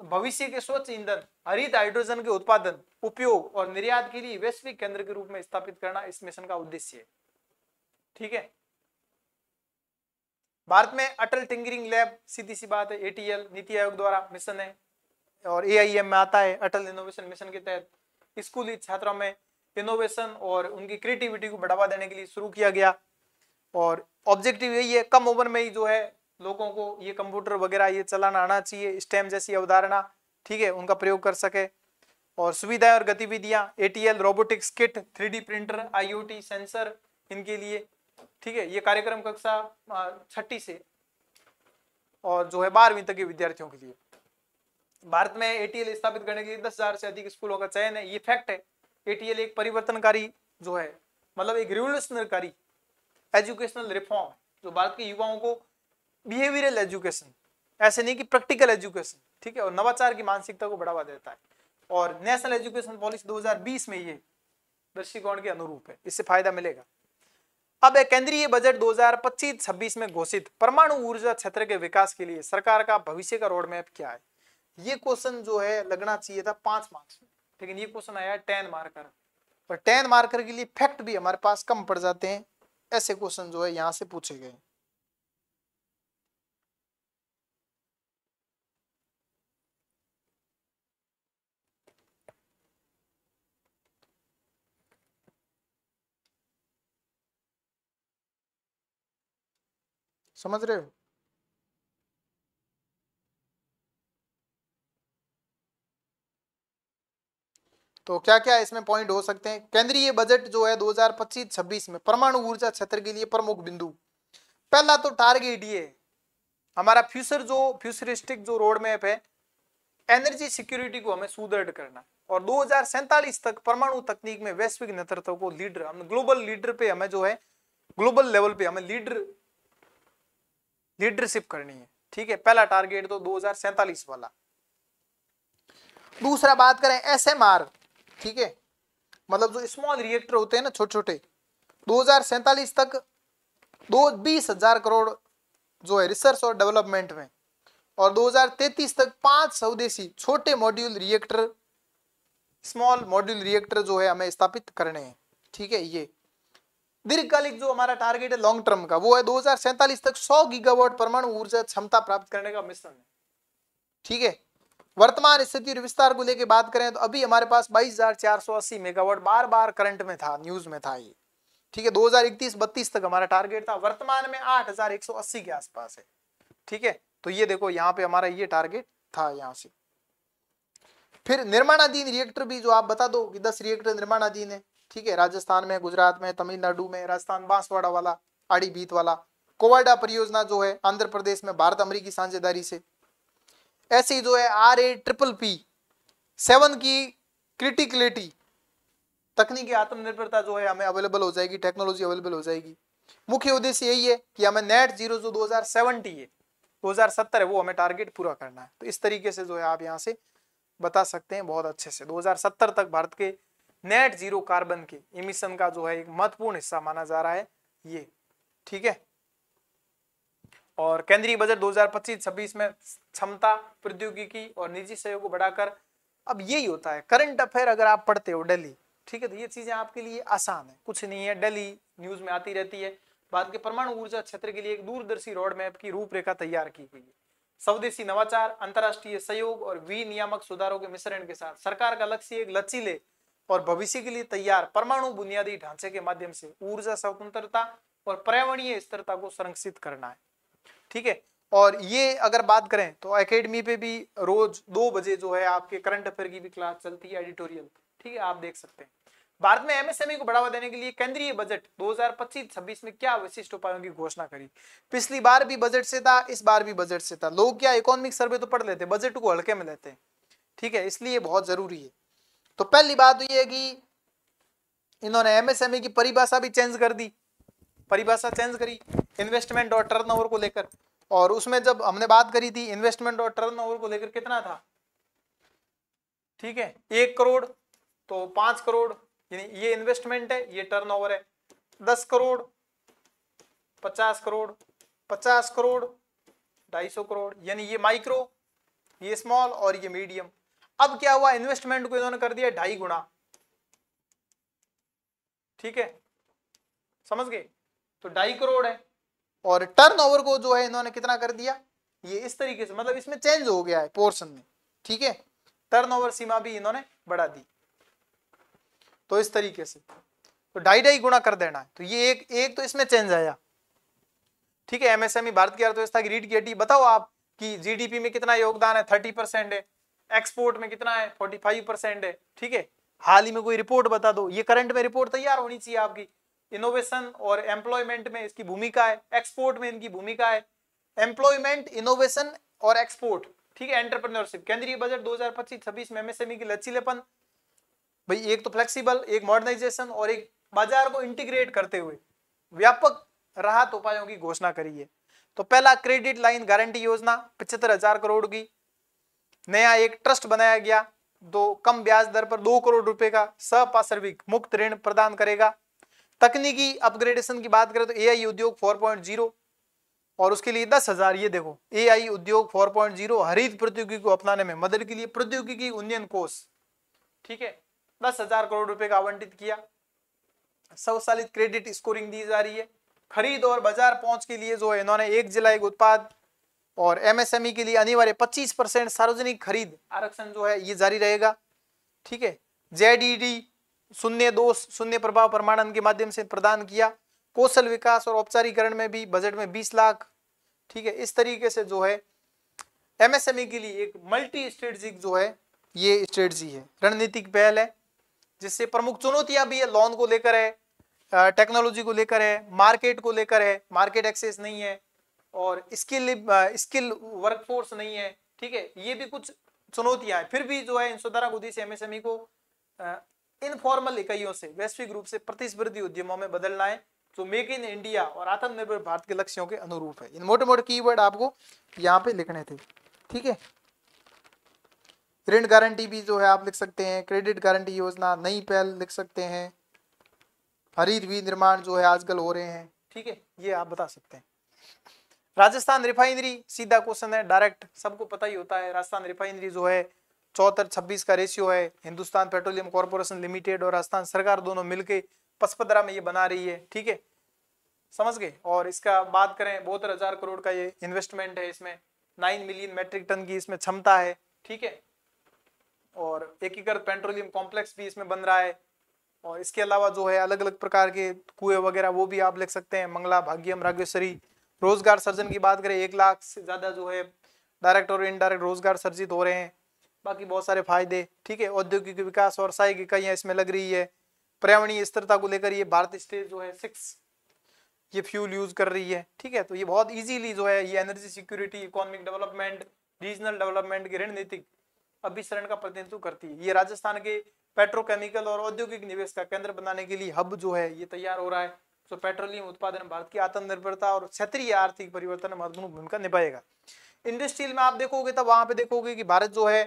भविष्य के स्वच्छ ईंधन हरित हाइड्रोजन के उत्पादन, उपयोग और निर्यात के लिए वैश्विक केंद्र के रूप में स्थापित करना इस मिशन का उद्देश्य है, ठीक है। भारत में अटल टिंकरिंग लैब, सीधी सी बात है, एटीएल नीति आयोग द्वारा मिशन है, और एआईएम में आता है अटल इनोवेशन मिशन के तहत। स्कूली छात्रों में इनोवेशन और उनकी क्रिएटिविटी को बढ़ावा देने के लिए शुरू किया गया, और ऑब्जेक्टिव यही है कम उम्र में ही जो है लोगों को ये कंप्यूटर वगैरह ये चलाना आना चाहिए, स्टेम जैसी अवधारणा, ठीक है, उनका प्रयोग कर सके। और सुविधाएं और गतिविधियां, ATL robotics kit, 3D printer, IOT sensor इनके लिए, ठीक है। ये कार्यक्रम कक्षा 6ठी से और जो है 12वीं तक के विद्यार्थियों के लिए। भारत में एटीएल स्थापित करने के लिए 10,000 से अधिक स्कूलों का चयन है, ये फैक्ट है। एटीएल एक परिवर्तनकारी जो है, मतलब एक रिवोल्यूशनरी एजुकेशनल रिफॉर्म जो भारत के युवाओं को बिहेवियरल एजुकेशन, ऐसे नहीं कि प्रैक्टिकल एजुकेशन, ठीक है, और नवाचार की मानसिकता को बढ़ावा देता है। और नेशनल एजुकेशन पॉलिसी 2020 में ये दृष्टिकोण के अनुरूप है, इससे फायदा मिलेगा। अब केंद्रीय बजट 2025-26 में घोषित परमाणु ऊर्जा क्षेत्र के विकास के लिए सरकार का भविष्य का रोड मैप क्या है? ये क्वेश्चन जो है लगना चाहिए था 5 मार्क्स में, लेकिन ये क्वेश्चन आया 10 मार्कर, और 10 मार्कर के लिए फैक्ट भी हमारे पास कम पड़ जाते हैं, ऐसे क्वेश्चन जो है यहां से पूछे गए। समझ रहे हो? तो क्या क्या इसमें पॉइंट हो सकते हैं? केंद्रीय बजट जो है 2025-26 में परमाणु ऊर्जा क्षेत्र के लिए प्रमुख बिंदु, पहला तो टारगेट ये हमारा फ्यूचरिस्टिक जो रोड मैप है, एनर्जी सिक्योरिटी को हमें सुदृढ़ करना, और 2047 तक परमाणु तकनीक में वैश्विक नेतृत्व को लीडर, हम ग्लोबल लीडर पे हमें जो है ग्लोबल लेवल पे हमें लीडरशिप करनी है, ठीक है। पहला टारगेट तो 2047 वाला। दूसरा बात करें एसएमआर, ठीक है, मतलब जो स्मॉल रिएक्टर होते हैं ना छोटे छोटे, 2047 तक 20,000 करोड़ जो है रिसर्च और डेवलपमेंट में, और 2033 तक 5 स्वदेशी छोटे module reactor, small module reactor जो है हमें स्थापित करने हैं, ठीक है। ये दीर्घकालिक जो हमारा टारगेट है लॉन्ग टर्म का, वो है 2047 तक 100 गीगावाट परमाणु ऊर्जा क्षमता प्राप्त करने का मिशन है, ठीक है। वर्तमान स्थिति और विस्तार को लेकर बात करें तो अभी हमारे पास 22,480 मेगावाट बार बार करंट में था, न्यूज में था ये, ठीक है। 2031-32 तक हमारा टारगेट था, वर्तमान में 8,180 के आसपास है, ठीक है। तो ये देखो यहाँ पे हमारा ये टारगेट था यहाँ से। फिर निर्माणाधीन रिएक्टर भी जो आप बता दो कि 10 रिएक्टर निर्माणाधीन है, ठीक है। राजस्थान में, गुजरात में, तमिलनाडु में, राजस्थान बांसवाड़ा वाला, आड़ी बीत वाला। कोवाडा परियोजना जो है आंध्र प्रदेश में भारत अमेरिकी साझेदारी से। ऐसे ही जो है RAPPP-7 की क्रिटिकलिटी, तकनीकी आत्मनिर्भरता जो है हमें अवेलेबल हो जाएगी, टेक्नोलॉजी अवेलेबल हो जाएगी। मुख्य उद्देश्य यही है कि हमें नेट जीरो जो 2070 है, 2070 है, वो हमें टारगेट पूरा करना है। तो इस तरीके से जो है आप यहाँ से बता सकते हैं बहुत अच्छे से। 2070 तक भारत के नेट जीरो कार्बन के इमिशन का जो है एक महत्वपूर्ण हिस्सा माना जा रहा है ये, ठीक है। और केंद्रीय बजट 2025-26 में क्षमता, प्रौद्योगिकी और निजी सहयोग को बढ़ाकर, अब यही होता है करंट अफेयर अगर आप पढ़ते हो डेली, ठीक है, तो ये चीजें आपके लिए आसान है, कुछ नहीं है, डेली न्यूज में आती रहती है। भारत के परमाणु ऊर्जा क्षेत्र के लिए एक दूरदर्शी रोड मैप की रूपरेखा तैयार की गई है। स्वदेशी नवाचार, अंतर्राष्ट्रीय सहयोग और विनियामक सुधारों के मिश्रण के साथ सरकार का लक्ष्य एक लचीले और भविष्य के लिए तैयार परमाणु बुनियादी ढांचे के माध्यम से ऊर्जा स्वतंत्रता और पर्यावरणीय स्थिरता को संरक्षित करना है, ठीक है। और ये अगर बात करें तो एकेडमी पे भी रोज 2 बजे जो है आपके करंट अफेयर की भी क्लास चलती है, एडिटोरियल, ठीक है, आप देख सकते हैं। भारत में एमएसएमई को बढ़ावा देने के लिए केंद्रीय बजट 2025-26 में क्या विशिष्ट उपायों की घोषणा करी। पिछली बार भी बजट से था, इस बार भी बजट से था। लोग क्या इकोनॉमिक सर्वे तो पढ़ लेते, बजट को हल्के में लेते हैं, ठीक है, इसलिए बहुत जरूरी है। तो पहली बात तो ये है कि इन्होंने एमएसएमई की परिभाषा भी चेंज कर दी, परिभाषा चेंज करी इन्वेस्टमेंट और टर्नओवर को लेकर। और उसमें जब हमने बात करी थी इन्वेस्टमेंट और टर्नओवर को लेकर कितना था, ठीक है, 1 करोड़ तो 5 करोड़, यानी ये इन्वेस्टमेंट है, ये टर्नओवर है। 10 करोड़, 50 करोड़, 50 करोड़, 250 करोड़, यानी ये माइक्रो, ये स्मॉल और ये मीडियम। अब क्या हुआ, इन्वेस्टमेंट को इन्होंने कर दिया 2.5 गुना, ठीक है, समझ गए, तो 2.5 करोड़ है। और टर्नओवर को जो है इन्होंने कितना कर दिया, ये इस तरीके से, मतलब इसमें चेंज हो गया है पोर्शन में, ठीक है, टर्नओवर सीमा भी इन्होंने बढ़ा दी। तो इस तरीके से तो 2.5 गुना कर देना है। तो ये एक तो इसमें चेंज आया, ठीक है। एमएसएमई भारत की अर्थव्यवस्था की रीढ़ की हड्डी। बताओ आप कि जीडीपी में कितना योगदान है, 30% है, एक्सपोर्ट में कितना है, 45% है, ठीक है। हाल ही में कोई रिपोर्ट बता दो, ये करंट में रिपोर्ट तैयार होनी चाहिए आपकी। इनोवेशन और एम्प्लॉयमेंट में इसकी भूमिका है, एक्सपोर्ट में इनकी भूमिका है, एम्प्लॉयमेंट, इनोवेशन और एक्सपोर्ट, ठीक है, एंटरप्रेन्योरशिप। केंद्रीय बजट 2025-26 में एमएसएमई की लचीलेपन, भाई एक तो फ्लेक्सिबल, एक मॉडर्नाइजेशन और एक बाजार को इंटीग्रेट करते हुए व्यापक राहत उपायों की घोषणा करी है। तो पहला क्रेडिट लाइन गारंटी योजना 75,000 करोड़ की। नया एक ट्रस्ट बनाया गया, दो कम ब्याज दर पर 2 करोड़ रुपए का सपार्श्विक मुक्त ऋण प्रदान करेगा। तकनीकी अपग्रेडेशन की बात करें तो एआई उद्योग 4.0 और उसके लिए 10,000, ये देखो एआई उद्योग 4.0 हरित प्रौद्योगिकी को अपनाने में मदद के लिए प्रौद्योगिकी उन्नयन कोष, ठीक है, 10,000 करोड़ रुपए का आवंटित किया। स्वचालित क्रेडिट स्कोरिंग दी जा रही है। खरीद और बाजार पहुंच के लिए जो है इन्होंने एक जिला एक उत्पाद और एमएसएमई के लिए अनिवार्य 25% सार्वजनिक खरीद आरक्षण जो है ये जारी रहेगा, ठीक है। जेडीडी शून्य दोष शून्य प्रभाव प्रमाणन के माध्यम से प्रदान किया। कौशल विकास और औपचारिकरण में भी बजट में 20 लाख, ठीक है। इस तरीके से जो है एमएसएमई के लिए एक मल्टी स्ट्रेटेजिक जो है ये स्ट्रेटजी है, रणनीतिक पहल है, जिससे प्रमुख चुनौतियां भी है, लोन को लेकर है, टेक्नोलॉजी को लेकर है, मार्केट को लेकर है, मार्केट एक्सेस नहीं है और स्किल वर्कफोर्स नहीं है, ठीक है, ये भी कुछ चुनौतियां हैं। फिर भी जो है इन सुधारों को उद्देश्य एमएसएमई को इनफॉर्मल इकाइयों से वैश्विक रूप से प्रतिस्पर्धी उद्यमों में बदलना है, जो मेक इन इंडिया और आत्मनिर्भर भारत के लक्ष्यों के अनुरूप है। इन मोटे मोटे कीवर्ड आपको यहाँ पे लिखने थे, ठीक है। ऋण गारंटी भी जो है आप लिख सकते हैं, क्रेडिट गारंटी योजना, नई पहल लिख सकते हैं, हरित विनिर्माण जो है आजकल हो रहे हैं, ठीक है, ये आप बता सकते हैं। राजस्थान रिफाइनरी, सीधा क्वेश्चन है, डायरेक्ट, सबको पता ही होता है। राजस्थान रिफाइनरी जो है 74-26 का रेशियो है। हिंदुस्तान पेट्रोलियम कॉर्पोरेशन लिमिटेड और राजस्थान सरकार दोनों मिलकर 55 में ये बना रही है, ठीक है, समझ गए। और इसका बात करें 72,000 करोड़ का ये इन्वेस्टमेंट है, इसमें 9 मिलियन मेट्रिक टन की इसमें क्षमता है, ठीक है। और एकीकृत पेट्रोलियम कॉम्प्लेक्स भी इसमें बन रहा है। और इसके अलावा जो है अलग अलग प्रकार के कुएं वगैरह वो भी आप लिख सकते हैं। मंगला, भाग्यम, रागेश्वरी। रोजगार सर्जन की बात करें 1 लाख से ज्यादा जो है डायरेक्ट और इनडायरेक्ट रोजगार सर्जित हो रहे हैं। बाकी बहुत सारे फायदे, ठीक है। औद्योगिक विकास और सहायक इकाइयां इसमें लग रही है। पर्यावरणीय स्थिरता को लेकर ये भारत स्टेट जो है 6 ये फ्यूल यूज कर रही है, ठीक है। तो ये बहुत इजीली जो है ये energy security, economic development, regional development की रणनीतिक अभिसरण का प्रतिनिधित्व करती है। ये राजस्थान के पेट्रोकेमिकल और औद्योगिक निवेश का केंद्र बनाने के लिए हब जो है ये तैयार हो रहा है। जो पेट्रोलियम उत्पादन भारत की आत्मनिर्भरता और क्षेत्रीय आर्थिक परिवर्तन में महत्वपूर्ण भूमिका निभाएगा। इंडस्ट्रियल में आप देखोगे तब वहां पे देखोगे कि भारत जो है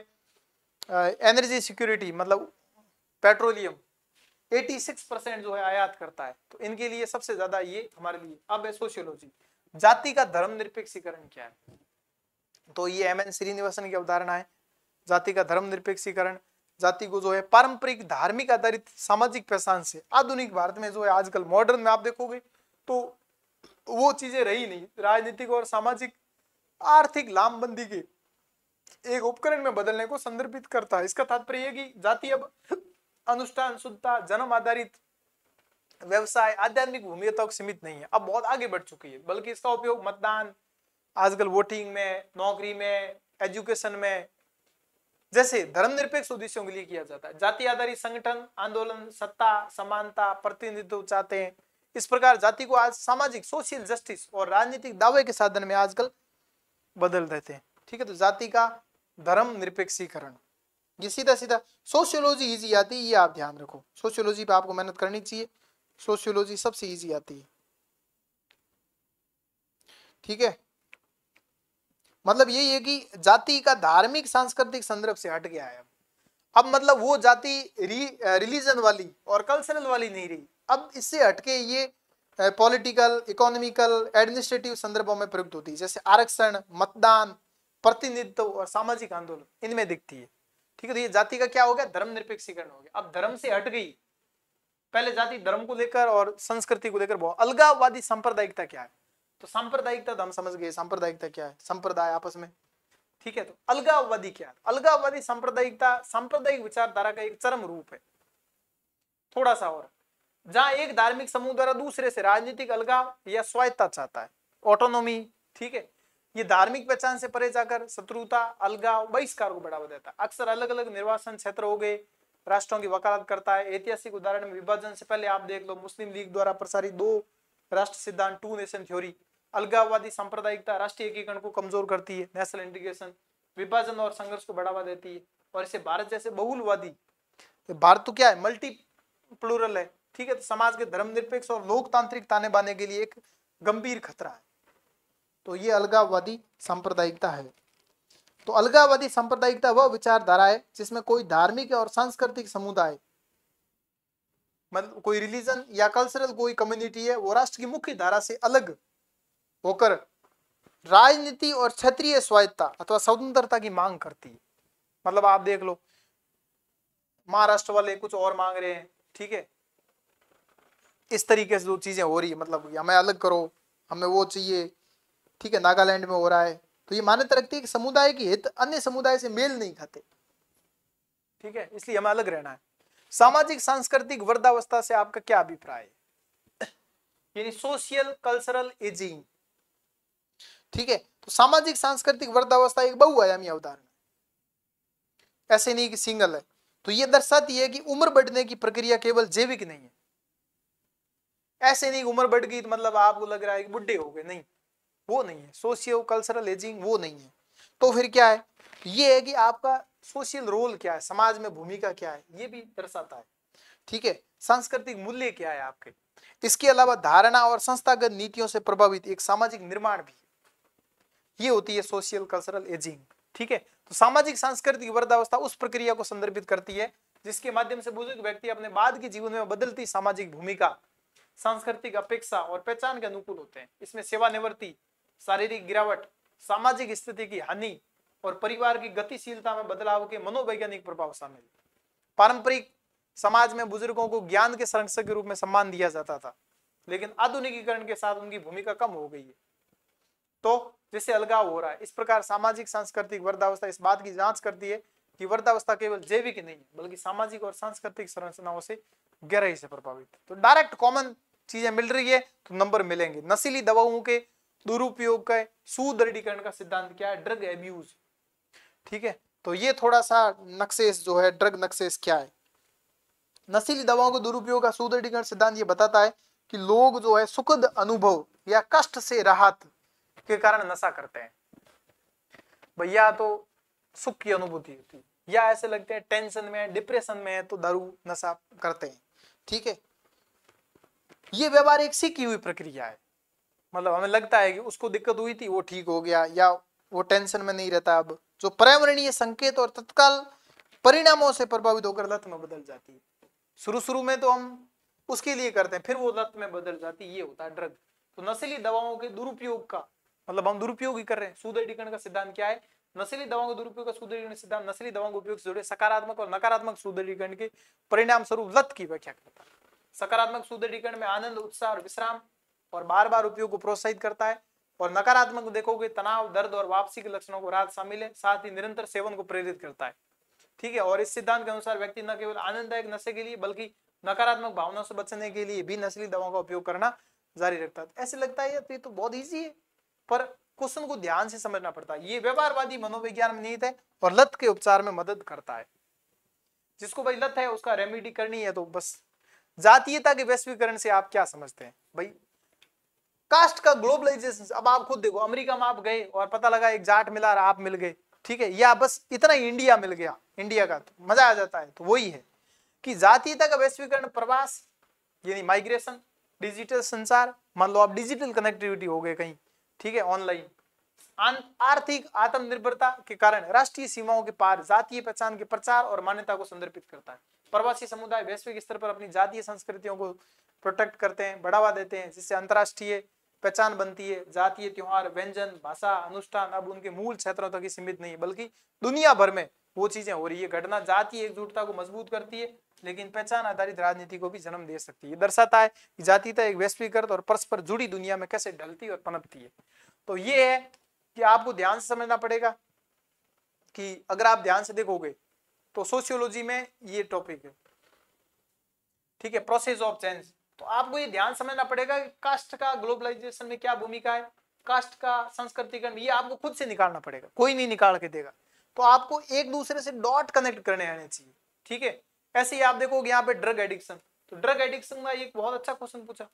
एनर्जी सिक्योरिटी मतलब पेट्रोलियम 86% जो है आयात करता है। तो इनके लिए सबसे ज्यादा ये हमारे लिए। अब है सोशियोलॉजी, जाति का धर्मनिरपेक्षीकरण क्या है। तो ये एम.एन. श्रीनिवासन की अवधारणा है, जाति का धर्मनिरपेक्षीकरण। जाति को जो है पारंपरिक धार्मिक आधारित सामाजिक पहचान से आधुनिक भारत में जो है आजकल मॉडर्न में आप देखोगे तो वो चीजें रही नहीं। राजनीतिक और सामाजिक आर्थिक लामबंदी के एक उपकरण में बदलने को संदर्भित करता है। इसका तात्पर्य है कि जाति अब अनुष्ठान, शुद्धता, जन्म आधारित व्यवसाय, आध्यात्मिक भूमिका तक सीमित नहीं है, अब बहुत आगे बढ़ चुकी है। बल्कि इसका उपयोग मतदान, आजकल वोटिंग में, नौकरी में, एजुकेशन में जैसे धर्मनिरपेक्ष उद्देश्यों के लिए किया जाता है। जाति आधारित संगठन, आंदोलन, सत्ता, समानता, प्रतिनिधित्व चाहते हैं। इस प्रकार जाति को आज सामाजिक, सोशल जस्टिस और राजनीतिक दावे के साधन में आजकल बदल देते हैं, ठीक है। तो जाति का धर्मनिरपेक्षीकरण ये सीधा सीधा सोशियोलॉजी इजी आती है, ये आप ध्यान रखो। सोशियोलॉजी पे आपको मेहनत करनी चाहिए, सोशियोलॉजी सबसे इजी आती है, ठीक है। मतलब यही है कि जाति का धार्मिक सांस्कृतिक संदर्भ से हट गया है। अब मतलब वो जाति रिलीजन वाली और कल्चरल वाली नहीं रही, अब इससे हटके ये पॉलिटिकल, इकोनॉमिकल, एडमिनिस्ट्रेटिव संदर्भों में प्रयुक्त होती है। जैसे आरक्षण, मतदान, प्रतिनिधित्व और सामाजिक आंदोलन इनमें दिखती है, ठीक है। तो ये जाति का क्या हो गया, धर्मनिरपेक्षीकरण हो गया। अब धर्म से हट गई। पहले जाति धर्म को लेकर और संस्कृति को लेकर बहुत। अलगाववादी सांप्रदायिकता क्या है, तो सांप्रदायिकता तो हम समझ गए, सांप्रदायिकता क्या है, संप्रदाय आपस में, ठीक है। तो अलगाववादी क्या है, अलगाववादी सांप्रदायिकता सांप्रदायिक विचारधारा का एक चरम रूप है। थोड़ा सा और, जहां एक धार्मिक समूह द्वारा दूसरे से राजनीतिक अलगाव या स्वायत्ता चाहता है, ऑटोनोमी, ठीक है। ये धार्मिक पहचान से परे जाकर शत्रुता, अलगाव, बहिष्कार को बढ़ावा देता है। अक्सर अलग अलग निर्वासन क्षेत्र हो गए, राष्ट्रों की वकालत करता है। ऐतिहासिक उदाहरण में विभाजन से पहले आप देख लो, मुस्लिम लीग द्वारा प्रसारित 2 राष्ट्र सिद्धांत, 2 नेशन थ्योरी। अलगाववादी सांप्रदायिकता राष्ट्रीय एकीकरण को कमजोर करती है, नेशनल इंटीग्रेशन, विभाजन और संघर्ष को बढ़ावा देती है। और इसे भारत जैसे बहुलवादी, भारत तो क्या है, मल्टी प्लूरल है, ठीक है। तो समाज के धर्मनिरपेक्ष और लोकतांत्रिक ताने बाने के लिए एक गंभीर खतरा है। तो ये अलगाववादी सांप्रदायिकता है। तो अलगाववादी सांप्रदायिकता वह विचारधारा है जिसमें कोई धार्मिक और सांस्कृतिक समुदाय, मतलब कोई रिलीजन या कल्चरल कोई कम्युनिटी है, वो राष्ट्र की मुख्य धारा से अलग होकर राजनीति और क्षेत्रीय स्वायत्ता अथवा स्वतंत्रता की मांग करती है। मतलब आप देख लो, महाराष्ट्र वाले कुछ और मांग रहे हैं, ठीक है। इस तरीके से जो चीजें हो रही है, मतलब हमें अलग करो, हमें वो चाहिए, ठीक है। नागालैंड में हो रहा है। तो ये मान्यता रखती है कि समुदाय के हित अन्य समुदाय से मेल नहीं खाते, ठीक है, इसलिए हमें अलग रहना है। सामाजिक सांस्कृतिक वृद्धावस्था से आपका क्या अभिप्राय है, यानी सोशियल कल्चरल एजिंग, ठीक है। तो सामाजिक सांस्कृतिक वृद्धावस्था एक बहुआयामी अवधारणा है, ऐसे नहीं कि सिंगल है। तो ये दर्शाती है कि उम्र बढ़ने की प्रक्रिया केवल जैविक नहीं है। ऐसे नहीं उम्र बढ़ गई तो मतलब आपको लग रहा है कि बुढ़े हो गए, नहीं, वो नहीं है। सोशियो कल्चरल एजिंग वो नहीं है। तो फिर क्या है, ये है कि आपका सोशल रोल क्या है, समाज में भूमिका क्या है, ये भी दर्शाता है, ठीक है। सांस्कृतिक मूल्य क्या है आपके। इसके अलावा धारणा और संस्थागत नीतियों से प्रभावित एक सामाजिक निर्माण भी, ये होती है सोशल कल्चरल एजिंग, ठीक है। तो सामाजिक सांस्कृतिक वृद्धावस्था उस प्रक्रिया को संदर्भित करती है जिसके माध्यम से बुजुर्ग व्यक्ति अपने बाद के जीवन में बदलती सामाजिक भूमिका, सांस्कृतिक अपेक्षा और पहचान के अनुकूल होते हैं। इसमें सेवानिवृत्ति, शारीरिक गिरावट, सामाजिक स्थिति की हानि और परिवार की गतिशीलता में बदलाव के मनोवैज्ञानिक प्रभाव शामिल। पारंपरिक समाज में बुजुर्गों को ज्ञान के संरक्षक के रूप में सम्मान दिया जाता था, लेकिन आधुनिकीकरण के साथ उनकी भूमिका कम हो गई है, तो जिससे अलगाव हो रहा है। इस प्रकार सामाजिक सांस्कृतिक वृद्धावस्था इस बात की जांच करती है कि वृद्धावस्था केवल जैविक ही नहीं है बल्कि सामाजिक और सांस्कृतिक संरचनाओं से गहराई से प्रभावित है। तो डायरेक्ट कॉमन चीजें मिल रही है तो नंबर मिलेंगे। नशीली दवाओं के दुरुपयोग का सुदृढ़ीकरण का सिद्धांत क्या है? Drug abuse. ठीक है, तो ये थोड़ा सा नक्शेस जो है, ड्रग नक्शेस क्या है? नशीली दवाओं के दुरुपयोग का सुदृढ़ीकरण सिद्धांत ये बताता है कि लोग जो है सुखद अनुभव या कष्ट से राहत के कारण नशा करते हैं। भैया तो सुख की अनुभूति होती है या ऐसे लगते हैं टेंशन में, डिप्रेशन में है तो दारू नशा करते हैं। ठीक है, ये व्यवहार एक सीखी हुई प्रक्रिया है। मतलब हमें लगता है कि उसको दिक्कत हुई थी, वो ठीक हो गया, या वो टेंशन में नहीं रहता। अब जो पर्यावरणीय संकेत और तत्काल परिणामों से प्रभावित होकर लत में बदल जाती है। शुरू में तो हम उसके लिए करते हैं, फिर वो लत में बदल जाती है। ये होता है ड्रग। तो नशीली दवाओं के दुरुपयोग का मतलब हम दुरुपयोग ही कर रहे हैं। सुदृढ़ीकरण का सिद्धांत क्या है? नशीली दवाओं के दुरुपयोग का सुदृढ़ीकरण सिद्धांत नशीली दवाओं के उपयोग से जुड़े सकारात्मक और नकारात्मक सुदृढ़ीकरण के परिणाम स्वरूप लत की व्याख्या करता है। सकारात्मक सुदृढ़ीकरण में आनंद, उत्साह और विश्राम और बार बार उपयोग को प्रोत्साहित करता है। और नकारात्मक देखोगे तनाव, दर्द और वापसी के लक्षणों को राहत शामिल है। साथ ही निरंतर सेवन को प्रेरित करता है। ठीक है, और इस सिद्धांत के अनुसार व्यक्ति न केवल आनंददायक नशे के लिए बल्कि नकारात्मक भावनाओं से बचने के लिए भी नशीली दवाओं का उपयोग करना जारी रखता है। ऐसे लगता है ये तो बहुत ईजी है, पर क्वेश्चन को ध्यान से समझना पड़ता है। ये व्यवहारवादी मनोविज्ञान में निहित है और लत के उपचार में मदद करता है। जिसको भाई लत है उसका रेमेडी करनी है तो बस। जातीयता के वैश्वीकरण से आप क्या समझते हैं भाई? कास्ट का ग्लोबलाइजेशन। अब आप खुद देखो, अमेरिका में आप गए और पता लगा एक जाट मिला और आप मिल गए, ठीक है, या बस इतना ही इंडिया मिल गया, इंडिया का तो मजा आ जाता है। तो वही है कि जातीयता का वैश्वीकरण, प्रवास यानी माइग्रेशन, डिजिटल संचार, मान लो आप डिजिटल कनेक्टिविटी हो गए कहीं, ठीक है, ऑनलाइन, आर्थिक आत्मनिर्भरता के कारण राष्ट्रीय सीमाओं के पार जातीय पहचान के प्रचार और मान्यता को संदर्भित करता है। प्रवासी समुदाय वैश्विक स्तर पर अपनी जातीय संस्कृतियों को प्रोटेक्ट करते हैं, बढ़ावा देते हैं, जिससे अंतर्राष्ट्रीय पहचान बनती है। जातीय त्योहार, व्यंजन, भाषा, अनुष्ठान अब उनके मूल क्षेत्रों तक ही सीमित नहीं बल्कि दुनिया भर में वो चीजें हो रही है। घटना जातीय एकजुटता को मजबूत करती है लेकिन पहचान आधारित राजनीति को भी जन्म दे सकती है। दर्शाता है कि जातीयता एक वैश्वीकृत और परस्पर जुड़ी दुनिया में कैसे ढलती और पनपती है। तो ये है कि आपको ध्यान से समझना पड़ेगा कि अगर आप ध्यान से देखोगे तो सोशियोलॉजी में ये टॉपिक है, ठीक है, प्रोसेस ऑफ चेंज। तो आपको ये ध्यान समझना पड़ेगा कि कास्ट का ग्लोबलाइजेशन में क्या भूमिका है, कास्ट का संस्कृतिकरण, ये आपको खुद से निकालना पड़ेगा, कोई नहीं निकाल के देगा। तो आपको एक दूसरे से डॉट कनेक्ट करने आने चाहिए। ठीक है, ऐसे ही आप देखोगे यहाँ पे ड्रग एडिक्शन, तो ड्रग एडिक्शन का एक बहुत अच्छा क्वेश्चन पूछा,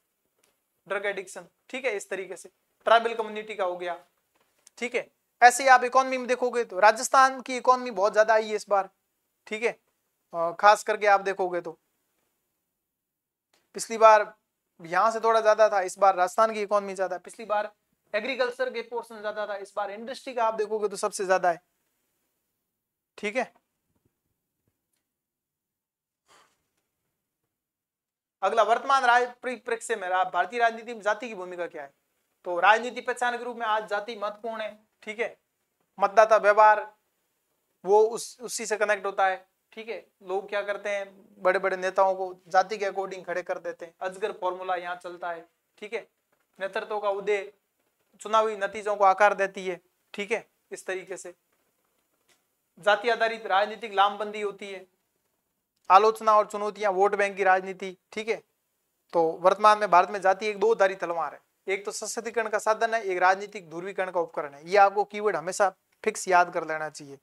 ड्रग एडिक्शन, ठीक है, इस तरीके से ट्राइबल कम्युनिटी का हो गया। ठीक है, ऐसे ही आप इकोनॉमी में देखोगे तो राजस्थान की इकोनॉमी बहुत ज्यादा आई है इस बार, ठीक है, खास करके आप देखोगे तो पिछली बार यहां से थोड़ा ज्यादा था, इस बार राजस्थान की इकोनॉमी ज्यादा। पिछली बार एग्रीकल्चर के पोर्शन ज्यादा था, इस बार इंडस्ट्री का आप देखोगे तो सबसे ज्यादा है। ठीक है, अगला वर्तमान परिप्रेक्ष्य में भारतीय राजनीति में जाति की भूमिका क्या है? तो राजनीति पहचान के रूप में आज जाति महत्वपूर्ण है। ठीक है, मतदाता व्यवहार वो उसी से कनेक्ट होता है। ठीक है, लोग क्या करते हैं, बड़े बड़े नेताओं को जाति के अकॉर्डिंग खड़े कर देते हैं। अजगर फॉर्मूला यहाँ चलता है। ठीक है, नेतृत्व का उदय चुनावी नतीजों को आकार देती है। ठीक है, इस तरीके से जाति आधारित राजनीतिक लामबंदी होती है। आलोचना और चुनौतियां, वोट बैंक की राजनीति। ठीक है, तो वर्तमान में भारत में जाति एक दो धारी तलवार है, एक तो सशक्तिकरण का साधन है, एक राजनीतिक ध्रुवीकरण का उपकरण है। ये आपको कीवर्ड हमेशा फिक्स याद कर लेना चाहिए।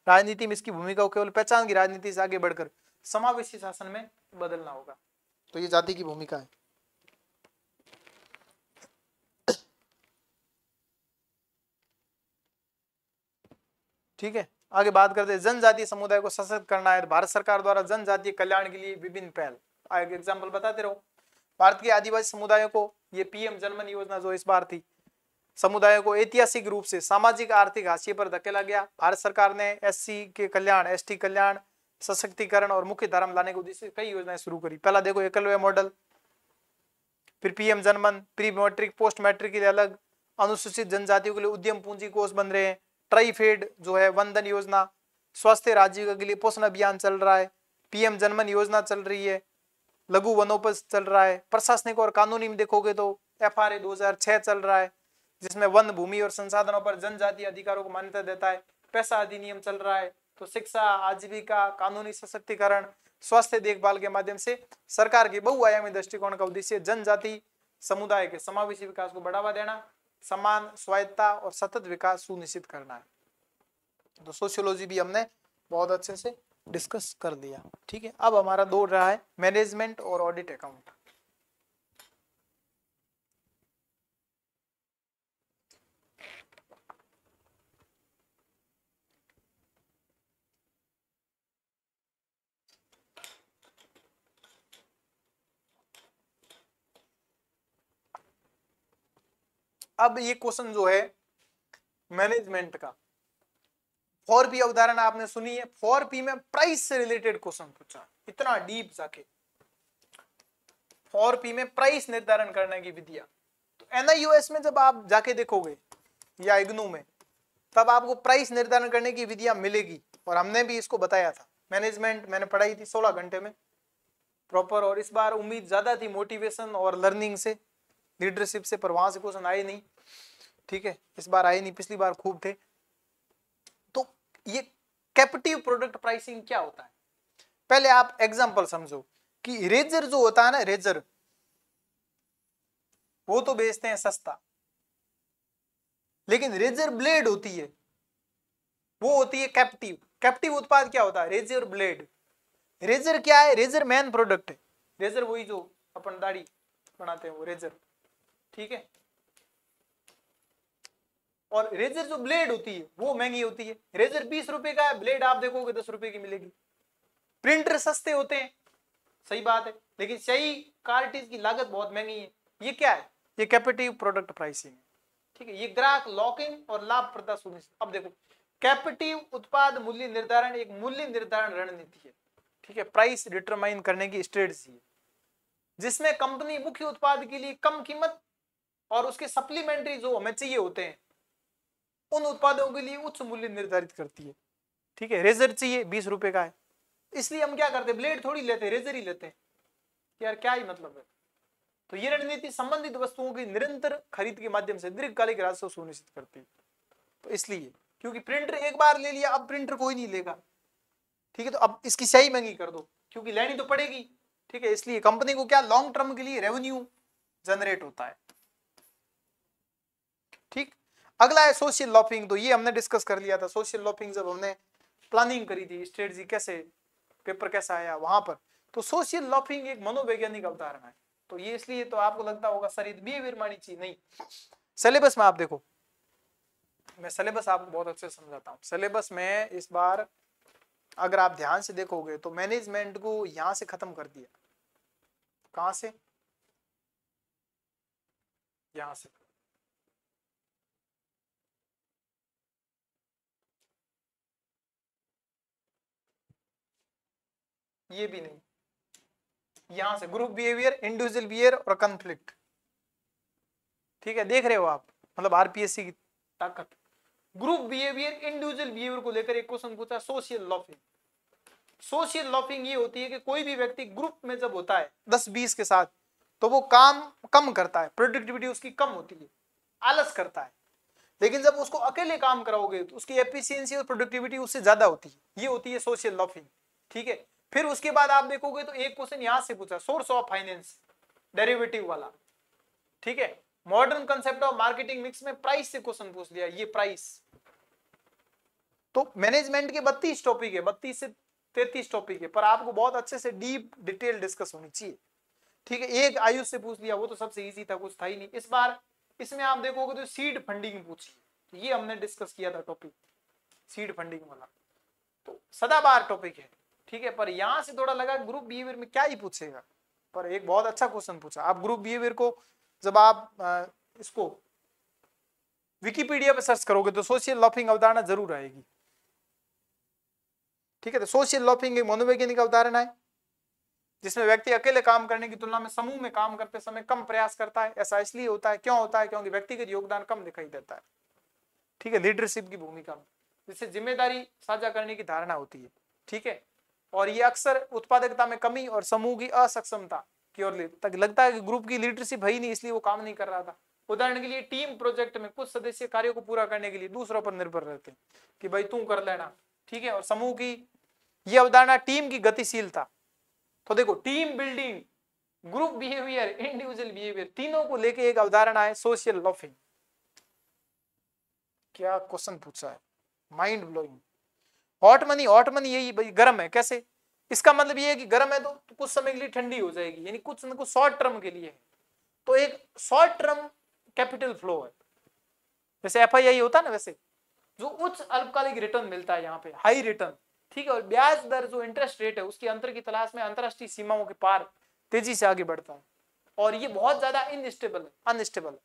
राजनीति में इसकी भूमिका को केवल पहचान की राजनीति से आगे बढ़कर समावेशी शासन में बदलना होगा। तो ये जाति की भूमिका है। ठीक है, आगे बात करते हैं जनजातीय समुदाय को सशक्त करना है। भारत सरकार द्वारा जनजातीय कल्याण के लिए विभिन्न पहल, एक एग्जाम्पल बताते रहो। भारत के आदिवासी समुदायों को ये पीएम जनमन योजना जो इस बार थी, समुदायों को ऐतिहासिक रूप से सामाजिक आर्थिक हाशिए पर धकेला गया। भारत सरकार ने एससी के कल्याण, एसटी कल्याण, सशक्तिकरण और मुख्य धारा में लाने के उद्देश्य से कई योजनाएं शुरू करी। पहला देखो एकलव्य मॉडल, फिर पीएम जनमन, प्री मैट्रिक पोस्ट मैट्रिक के लिए अलग, अनुसूचित जनजातियों के लिए उद्यम पूंजी कोष बन रहे हैं, ट्राइफेड जो है वंदन योजना, स्वास्थ्य राज्य के लिए पोषण अभियान चल रहा है, पीएम जनमन योजना चल रही है, लघु वनोपज चल रहा है। प्रशासनिक और कानूनी में देखोगे तो FRA 2006 चल रहा है जिसमें वन, भूमि और संसाधनों पर जनजातीय अधिकारों को मान्यता देता है। पैसा अधिनियम चल रहा है, तो शिक्षा, आजीविका, कानूनी सशक्तिकरण, स्वास्थ्य देखभाल के माध्यम से सरकार के बहुआयामी दृष्टिकोण का उद्देश्य जनजाति समुदाय के समावेशी विकास को बढ़ावा देना, समान स्वायत्ता और सतत विकास सुनिश्चित करना है। तो सोशियोलॉजी भी हमने बहुत अच्छे से डिस्कस कर लिया। ठीक है, अब हमारा दौर रहा है मैनेजमेंट और ऑडिट अकाउंट। अब ये क्वेश्चन जो है मैनेजमेंट का, 4P अवधारणा आपने सुनी है। 4P में प्राइस से रिलेटेड क्वेश्चन पूछा, इतना डीप जाके। 4P में प्राइस निर्धारण करने की विधियां, तो NIOS में जब आप जाके देखोगे या इग्नू में, तब आपको प्राइस निर्धारण करने की विधियां मिलेगी। और हमने भी इसको बताया था। मैनेजमेंट मैंने पढ़ाई थी 16 घंटे में प्रॉपर, और इस बार उम्मीद ज्यादा थी मोटिवेशन और लर्निंग से, लीडरशिप से, पर वहां से क्वेश्चन आए नहीं। ठीक है, इस बार आए नहीं, पिछली बार खूब थे। तो ये कैप्टिव प्रोडक्ट प्राइसिंग क्या होता है, पहले आप एग्जांपल समझो कि रेजर जो होता है ना, रेजर, वो तो बेचते हैं सस्ता, लेकिन रेजर ब्लेड होती है वो होती है कैप्टिव। कैप्टिव उत्पाद क्या होता है, रेजर ब्लेड। रेजर क्या है, रेजर मेन प्रोडक्ट है। रेजर वही जो अपन दाढ़ी बनाते हैं वो रेजर। ठीक है, और रेजर जो ब्लेड होती है वो महंगी होती है। रेजर 20 रुपए का है, ब्लेड आप देखोगे 10 रुपए की मिलेगी। प्रिंटर सस्ते होते हैं, सही बात है, लेकिन सही कार्टिज की लागत बहुत महंगी है। ये क्या है, ये कैप्टिव प्रोडक्ट प्राइसिंग है। ठीक है, ये ग्राहक लॉकिंग और लाभप्रदता सुनिश्चित। अब देखो, कैप्टिव उत्पाद मूल्य निर्धारण एक मूल्य निर्धारण रणनीति है। ठीक है, प्राइस डिटरमाइन करने की स्ट्रेटजी है, जिसमें कंपनी मुख्य उत्पाद के लिए कम कीमत और उसके सप्लीमेंट्री जो हमें चाहिए होते हैं उन उत्पादों के लिए उच्च मूल्य निर्धारित करती है। ठीक है, रेजर चाहिए 20 रुपए का है, इसलिए हम क्या करते हैं, ब्लेड थोड़ी लेते, रेजर ही लेते हैं। यार क्या ही मतलब है। तो ये रणनीति संबंधित वस्तुओं की निरंतर खरीद के माध्यम से दीर्घकालिक राजस्व सुनिश्चित करती है। तो इसलिए, क्योंकि प्रिंटर एक बार ले लिया, अब प्रिंटर कोई नहीं लेगा। ठीक है, तो अब इसकी स्याही महंगी कर दो, क्योंकि लेनी तो पड़ेगी। ठीक है, इसलिए कंपनी को क्या, लॉन्ग टर्म के लिए रेवेन्यू जनरेट होता है। ठीक, अगला है सोशल लॉपिंग। तो ये हमने डिस्कस कर लिया था। सोशल लॉपिंग जब हमने प्लानिंग करी थी, स्ट्रेटजी कैसे, पेपर कैसा आया वहां पर, तो सोशल लॉपिंग एक मनोवैज्ञानिक अवधारणा है। तो ये इसलिए तो आपको लगता होगा सर बिहेवियर मानी चाहिए, नहीं। सिलेबस में आप देखो, मैं सिलेबस आपको बहुत अच्छे से समझाता हूँ। सिलेबस में इस बार अगर आप ध्यान से देखोगे तो मैनेजमेंट को यहां से खत्म कर दिया। कहां से, यहां से। ये भी नहीं, यहां से ग्रुप बिहेवियर, इंडिविजुअल बिहेवियर और कॉन्फ्लिक्ट। ठीक है, देख रहे हो आप, मतलब आरपीएससी की ताकत। ग्रुप बिहेवियर, इंडिविजुअल बिहेवियर को लेकर एक क्वेश्चन पूछा, सोशल लॉपिंग। सोशल लॉपिंग ये होती है कि कोई भी व्यक्ति ग्रुप में जब होता है 10-20 के साथ, तो वो काम कम करता है, प्रोडक्टिविटी उसकी कम होती है, आलस करता है। लेकिन जब उसको अकेले काम कराओगे तो उसकी एफिशिएंसी और प्रोडक्टिविटी उससे ज्यादा होती है। ये होती है सोशल लॉपिंग। ठीक है, फिर उसके बाद आप देखोगे तो एक क्वेश्चन यहां से पूछा, सोर्स ऑफ फाइनेंस, डेरिवेटिव वाला। ठीक है, modern concept of marketing mix में प्राइस से क्वेश्चन पूछ लिया, ये प्राइस। तो मैनेजमेंट के 32 टॉपिक है, 32 से 33 टॉपिक है, पर आपको बहुत अच्छे से डीप डिटेल डिस्कस होनी चाहिए। ठीक है, एक आयुष से पूछ लिया, वो तो सबसे इजी था, कुछ था ही नहीं। इस बार इसमें आप देखोगे तो सीड फंडिंग पूछी, तो ये हमने डिस्कस किया था टॉपिक, सीड फंडिंग वाला। तो सदाबहार टॉपिक है। ठीक है, पर यहां से थोड़ा लगा ग्रुप बिहेवियर में क्या ही पूछेगा, पर एक बहुत अच्छा क्वेश्चन पूछा। आप ग्रुप बिहेवियर को जब आप इसको विकिपीडिया पे सर्च करोगे तो सोशल लॉपिंग अवधारणा जरूर आएगी। ठीक है, तो सोशल लॉपिंग एक मनोवैज्ञानिक अवधारणा है जिसमें व्यक्ति अकेले काम करने की तुलना में समूह में काम करते समय कम प्रयास करता है। ऐसा इसलिए होता है, क्यों होता है, क्योंकि व्यक्तिगत योगदान कम दिखाई देता है। ठीक है, लीडरशिप की भूमिका में, जिससे जिम्मेदारी साझा करने की धारणा होती है। ठीक है, और ये अक्सर उत्पादकता में कमी और समूह की असक्षमता की ओर लगता है कि ग्रुप की लीडरशिप है ही नहीं, इसलिए वो काम नहीं कर रहा था। उदाहरण के लिए टीम प्रोजेक्ट में कुछ सदस्य कार्यों को पूरा करने के लिए दूसरों पर निर्भर रहते हैं कि भाई तू कर लेना, ठीक है। और समूह की ये अवधारणा टीम की गतिशीलता, तो देखो team building, group behaviour, individual behaviour, तीनों को लेके एक अवधारणा है सोशल लॉफिंग। क्या क्वेश्चन पूछा है, माइंड ब्लोइंग। हॉट मनी यही भाई गर्म है, कैसे? इसका मतलब ये है कि गर्म है तो कुछ समय के लिए ठंडी हो जाएगी, यानी कुछ न कुछ शॉर्ट टर्म के लिए है। तो एक शॉर्ट टर्म कैपिटल फ्लो है, जैसे FII होता है ना, वैसे जो उच्च अल्पकालिक रिटर्न मिलता है यहाँ पे, हाई रिटर्न, ठीक है। और ब्याज दर जो इंटरेस्ट रेट है उसकी अंतर की तलाश में अंतरराष्ट्रीय सीमाओं के पार तेजी से आगे बढ़ता है। और ये बहुत ज्यादा अनस्टेबल है।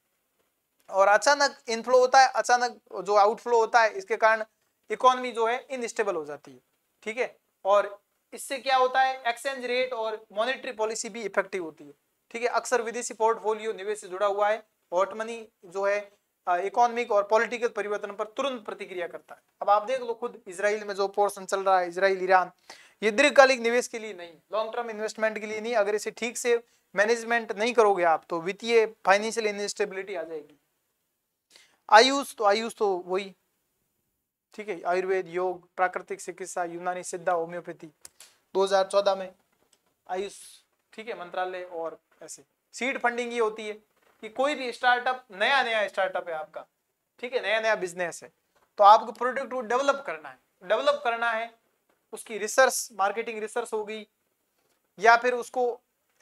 और अचानक इनफ्लो होता है, अचानक जो आउटफ्लो होता है, इसके कारण इकोनॉमी जो है इनस्टेबल हो जाती है, ठीक है। और इससे क्या होता है, एक्सचेंज रेट और मॉनेटरी पॉलिसी भी इफेक्टिव होती है, ठीक है। अक्सर विदेशी पोर्टफोलियो निवेश से जुड़ा हुआ है। हॉट मनी जो है इकोनॉमिक और पॉलिटिकल परिवर्तन पर तुरंत प्रतिक्रिया करता है। अब आप देख लो खुद इजराइल में जो पोर्शन चल रहा है, इजराइल ईरान, ये दीर्घकालिक निवेश के लिए नहीं, लॉन्ग टर्म इन्वेस्टमेंट के लिए नहीं। अगर इसे ठीक से मैनेजमेंट नहीं करोगे आप तो वित्तीय फाइनेंशियल इनस्टेबिलिटी आ जाएगी। आयुष तो वही, ठीक है। आयुर्वेद, योग, प्राकृतिक चिकित्सा, यूनानी सिद्धा, होम्योपैथी 2014 में आयुष, ठीक है, मंत्रालय। और ऐसे सीड फंडिंग ये होती है कि कोई भी स्टार्टअप, नया स्टार्टअप है आपका, ठीक है, नया बिजनेस है, तो आपको प्रोडक्ट को डेवलप करना है, उसकी रिसर्च, मार्केटिंग रिसर्च होगी, या फिर उसको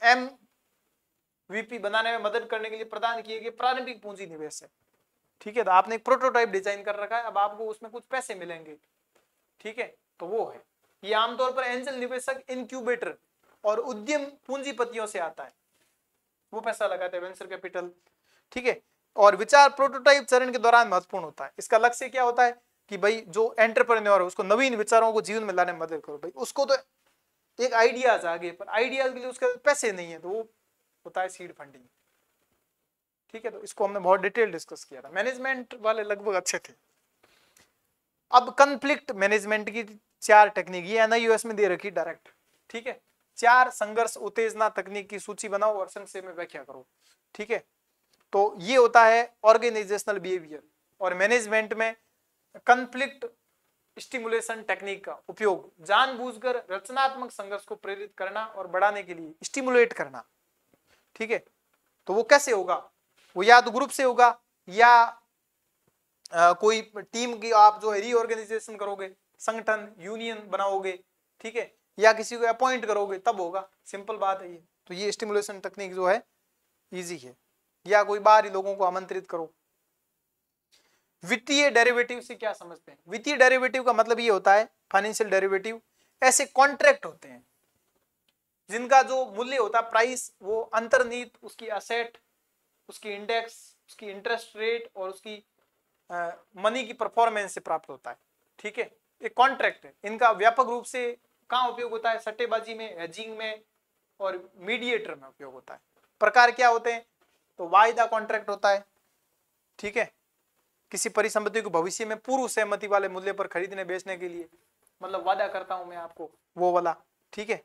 MVP बनाने में मदद करने के लिए प्रदान किए गए प्रारंभिक पूंजी निवेश है, ठीक है। तो आपने एक प्रोटोटाइप डिजाइन कर रखा है, अब आपको उसमें कुछ पैसे मिलेंगे, ठीक है। तो वो है, ये आमतौर पर एंजल निवेशक, इनक्यूबेटर और उद्यम पूंजीपतियों से आता है, वो पैसा लगाते हैं, वेंचर कैपिटल, ठीक है। और विचार प्रोटोटाइप चरण के दौरान महत्वपूर्ण होता है। इसका लक्ष्य क्या होता है कि भाई जो एंटरप्रेन्योर है उसको नवीन विचारों को जीवन में लाने में मदद करो। भाई उसको तो एक आइडियाज आगे, पर आइडियाज के लिए उसके पैसे नहीं है, तो वो होता है सीड फंडिंग, ठीक है। तो इसको हमने बहुत डिटेल डिस्कस किया था, मैनेजमेंट वाले लगभग अच्छे थे। अब कॉन्फ्लिक्ट मैनेजमेंट की 4 टेक्निक, ये NIOS में दे रखी डायरेक्ट, ठीक है। 4 संघर्ष उत्तेजना तकनीक की सूची बनाओ और संक्षेप में व्याख्या करो, ठीक है। तो ये होता है ऑर्गेनाइजेशनल बिहेवियर। और मैनेजमेंट में कॉन्फ्लिक्ट स्टिमुलेशन टेक्निक का उपयोग जानबूझकर रचनात्मक संघर्ष को प्रेरित करना और बढ़ाने के लिए स्टिमुलेट करना, ठीक है। तो वो कैसे होगा, वो या तो ग्रुप से होगा, या कोई टीम की आप जो है रीऑर्गेनाइजेशन करोगे, संगठन यूनियन बनाओगे, ठीक है, या किसी को अपॉइंट करोगे तब होगा, सिंपल बात है ये। तो ये स्टिमुलेशन टेक्निक जो है इजी है, या कोई बाहरी लोगों को आमंत्रित करो। वित्तीय डेरिवेटिव से क्या समझते हैं? वित्तीय डेरिवेटिव का मतलब ये होता है, फाइनेंशियल डेरिवेटिव ऐसे कॉन्ट्रैक्ट होते हैं जिनका जो मूल्य होता है, प्राइस, वो अंतर्निहित उसकी असेट, उसकी इंडेक्स, उसकी इंटरेस्ट रेट और उसकी मनी की परफॉर्मेंस से प्राप्त होता है, ठीक है। एक कॉन्ट्रैक्ट है, इनका व्यापक रूप से कहाँ उपयोग होता है, सट्टेबाजी में, हेजिंग में और मीडिएटर में उपयोग होता है। प्रकार क्या होते हैं, तो वायदा कॉन्ट्रैक्ट होता है, ठीक है, किसी परिसंपत्ति को भविष्य में पूर्व सहमति वाले मूल्य पर खरीदने बेचने के लिए, मतलब वादा करता हूं मैं आपको, वो वाला, ठीक है।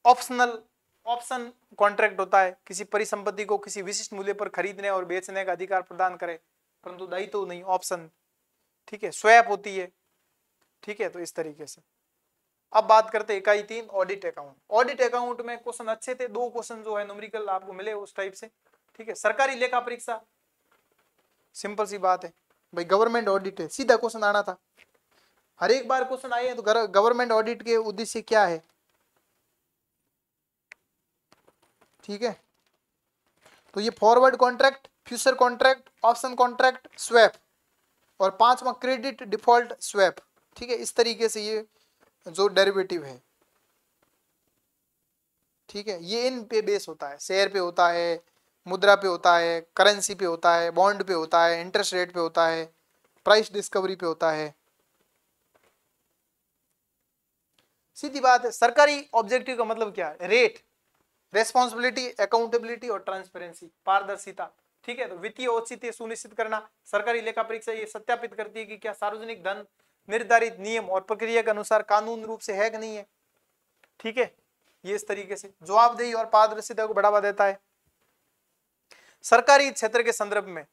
ऑप्शन कॉन्ट्रैक्ट होता है, किसी परिसंपत्ति को किसी विशिष्ट मूल्य पर खरीदने और बेचने का अधिकार प्रदान करे, परंतु दायित्व नहीं, ऑप्शन, ठीक है। स्वैप होती है, ठीक है। तो इस तरीके से अब बात करते हैं इकाई 3, ऑडिट अकाउंट। ऑडिट अकाउंट में क्वेश्चन अच्छे थे, 2 क्वेश्चन जो है न्यूमेरिकल आपको मिले उस टाइप से, ठीक है। सरकारी लेखा परीक्षा, सिंपल सी बात है भाई, गवर्नमेंट ऑडिट है, सीधा क्वेश्चन आना था, हर एक बार क्वेश्चन आए हैं। तो गवर्नमेंट ऑडिट के उद्देश्य क्या है, ठीक है। तो ये forward contract, future contract, option contract, swap, और 5वां क्रेडिट डिफॉल्ट स्वैप, ठीक है। इस तरीके से ये जो डेरिवेटिव है, ठीक है, ये इन पे बेस होता है, शेयर पे होता है, मुद्रा पे होता है, करेंसी पे होता है, बॉन्ड पे होता है, इंटरेस्ट रेट पे होता है, प्राइस डिस्कवरी पे होता है। सीधी बात है, सरकारी ऑब्जेक्टिव का मतलब क्या है, रेट, रेस्पॉन्सिबिलिटी, अकाउंटेबिलिटी और ट्रांसपेरेंसी, पारदर्शिता, ठीक है। तो वित्तीय औचित्य सुनिश्चित करना, सरकारी लेखा परीक्षा ये सत्यापित करती है कि क्या सार्वजनिक धन निर्धारित नियम और प्रक्रिया के अनुसार कानून रूप से है कि नहीं है, ठीक है। ये इस तरीके से जवाबदेही और पारदर्शिता को बढ़ावा देता है। सरकारी क्षेत्र के संदर्भ में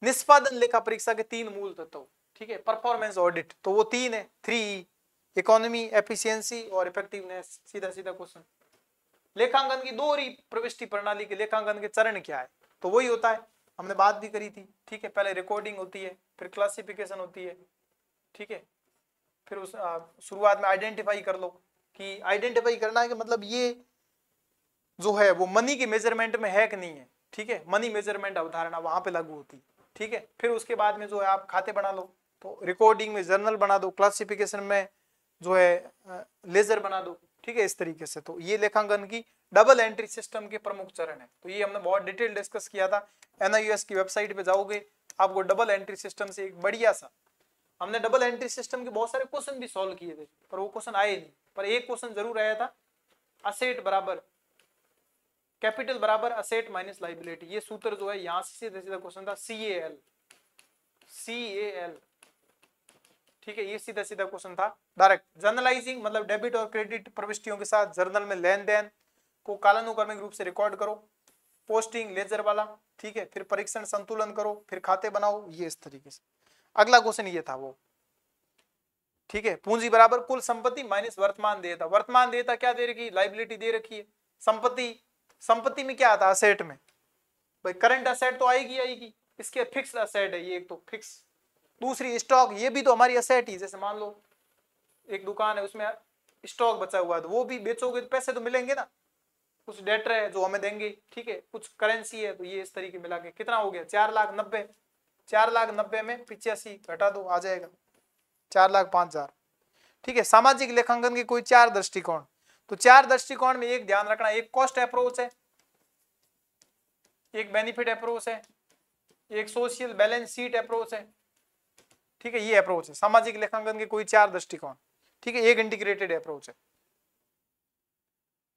निष्पादन लेखा परीक्षा के 3 मूल तत्व, ठीक है, परफॉर्मेंस ऑडिट, तो वो 3 है, 3E, इकोनॉमी, एफिशिएंसी और इफेक्टिवनेस, सीधा सीधा क्वेश्चन। लेखांकन की दोहरी प्रविष्टि प्रणाली के लेखांकन के चरण क्या है, तो वही होता है, हमने बात भी करी थी, ठीक है, पहले रिकॉर्डिंग होती है, फिर क्लासिफिकेशन होती है, ठीक है, फिर उस शुरुआत में आइडेंटिफाई कर लो, कि आइडेंटिफाई करना है कि मतलब ये जो है वो मनी के मेजरमेंट में है कि नहीं है, ठीक है, मनी मेजरमेंट अवधारणा वहां पे लागू होती है, ठीक है। फिर उसके बाद में जो है आप खाते बना लो, तो रिकॉर्डिंग में जर्नल बना दो, क्लासिफिकेशन में जो है लेजर बना दो, ठीक है, इस तरीके से। तो ये लेखांकन की डबल एंट्री सिस्टम के प्रमुख चरण है, तो ये हमने बहुत डिटेल डिस्कस किया था। NIOS की वेबसाइट पे जाओगे, आपको डबल एंट्री सिस्टम से एक बढ़िया सा, हमने डबल एंट्री सिस्टम के बहुत सारे क्वेश्चन भी सॉल्व किए थे, पर वो क्वेश्चन आए नहीं, पर एक क्वेश्चन जरूर आया था, असेट बराबर कैपिटल बराबर असेट माइनस लाइबिलिटी, ये सूत्र जो है यहां से सीधा सीधा क्वेश्चन था, CAL, ठीक है, ये सीधा सीधा क्वेश्चन था डायरेक्ट। जर्नलाइजिंग मतलब डेबिट और क्रेडिट प्रविष्टियों के साथ जर्नल में लेन देन को कालानुक्रमिक रूप से रिकॉर्ड करो, पोस्टिंग लेजर वाला, ठीक है, फिर परीक्षण संतुलन करो, फिर खाते बनाओ, ये इस तरीके से। अगला क्वेश्चन ये था वो, ठीक है, पूंजी बराबर कुल संपत्ति माइनस वर्तमान देयता, वर्तमान देयता क्या दे रखी है, लाइबिलिटी दे रखी है, संपत्ति में क्या आता है, असेट में, भाई करंट असेट तो आएगी, इसके फिक्स असेट है ये, एक तो फिक्स, दूसरी स्टॉक, ये भी तो हमारी असेट ही, जैसे मान लो एक दुकान है उसमें स्टॉक बचा हुआ है, तो वो भी बेचोगे तो पैसे तो मिलेंगे ना, कुछ डेटर है जो हमें देंगे, ठीक है, कुछ करेंसी है, तो ये इस तरीके मिला के कितना हो गया, 4,90,000, 4,90,000 में 85 घटा दो, आ जाएगा 4,05,000, ठीक है। सामाजिक लेखांकन के कोई 4 दृष्टिकोण, तो 4 दृष्टिकोण में एक ध्यान रखना, एक कॉस्ट अप्रोच है, एक बेनिफिट अप्रोच है, एक सोशल बैलेंस शीट अप्रोच है, ठीक है, ये अप्रोच है सामाजिक लेखांकन के कोई 4 दृष्टिकोण, ठीक है, एक इंटीग्रेटेड अप्रोच है।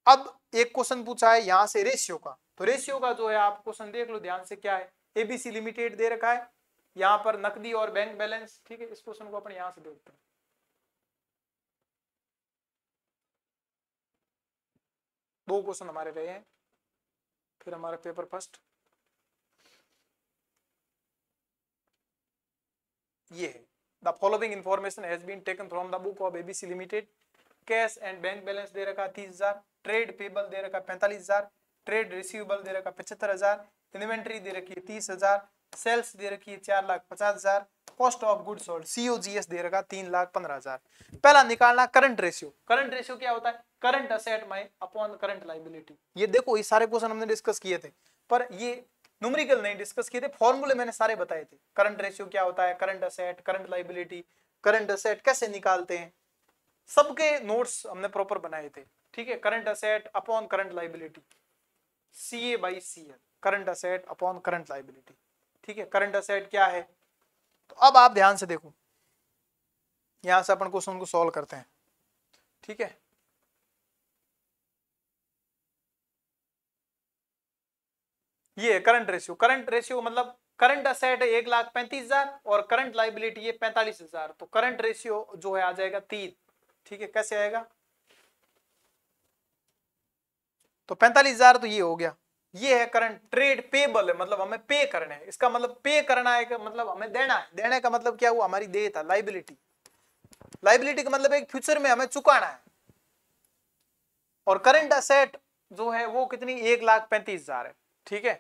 अब एक क्वेश्चन पूछा है यहां से रेशियो का, तो रेशियो का जो है आप क्वेश्चन देख लो ध्यान से, क्या है, ABC लिमिटेड दे रखा है, यहां पर नकदी और बैंक बैलेंस, ठीक है, इस क्वेश्चन को अपन यहां से देखते हैं, दो क्वेश्चन हमारे रहे हैं, फिर हमारा पेपर फर्स्ट ये है, the following information has been taken from the book of ABC limited, cash and bank balance दे रखा 30,000, ट्रेड पेबल दे रखा 45,000, ट्रेड रिसीवेबल दे रखा 75,000, इन्वेंट्री दे रखी है 30,000, सेल्स दे रखी है 4,50,000, cost of goods sold COGS दे रखा 3,15,000। पहला निकालना करंट रेशियो, करंट रेशियो क्या होता है, करंट असेट माइ अपॉन करंट लायबिलिटी, ये देखो ये सारे क्वेश्चन हमने डिस्कस किए थे, पर ये न्यूमेरिकल नहीं डिस्कस किए थे, फॉर्मूले मैंने सारे बताए थे, करंट रेशियो क्या होता है, current asset, current liability, current asset कैसे निकालते हैं, सबके नोट्स हमने प्रॉपर बनाए थे, ठीक है, current asset upon current liability, CA/CL, current asset upon current liability, ठीक है, करंट असेट क्या है। तो अब आप ध्यान से देखो, यहां से अपन क्वेश्चन को सॉल्व करते हैं, ठीक है, ये करंट रेशियो, करंट रेशियो मतलब करंट असेट है 1,35,000 और करंट लायबिलिटी है 45,000, तो करंट रेशियो जो है आ जाएगा 3, ठीक है, कैसे आएगा, तो 45,000 तो ये हो गया, ये है करंट, ट्रेड पेबल है मतलब हमें पे करना है, इसका मतलब पे करना है मतलब हमें देना है, देने का मतलब क्या हुआ, हमारी देय था, लायबिलिटी, लायबिलिटी का मतलब एक फ्यूचर में हमें चुकाना है, और करंट असेट जो है वो कितनी 1,35,000 है, ठीक है,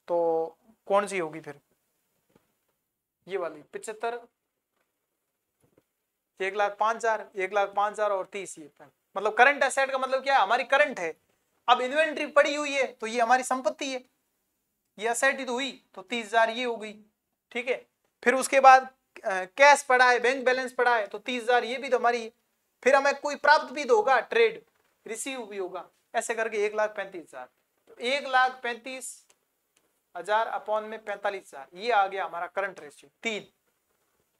तो कौन सी होगी फिर, ये वाली 75, 1,05,000, 1,05,000 और 30, ये मतलब करंट एसेट का मतलब क्या है, हमारी करंट है, अब इन्वेंट्री पड़ी हुई है तो ये हमारी संपत्ति है, ये असेट ही तो हुई, तो 30,000 ये हो गई, ठीक है, फिर उसके बाद कैश पड़ा है, बैंक बैलेंस पड़ा है, तो 30,000 ये भी तो हमारी है, फिर हमें कोई प्राप्त भी तो होगा, ट्रेड रिसीव भी होगा, ऐसे करके 1,35,000, तो 1,35,000 अपॉन में 45,000, ये आ गया हमारा करंट रेशियो 3,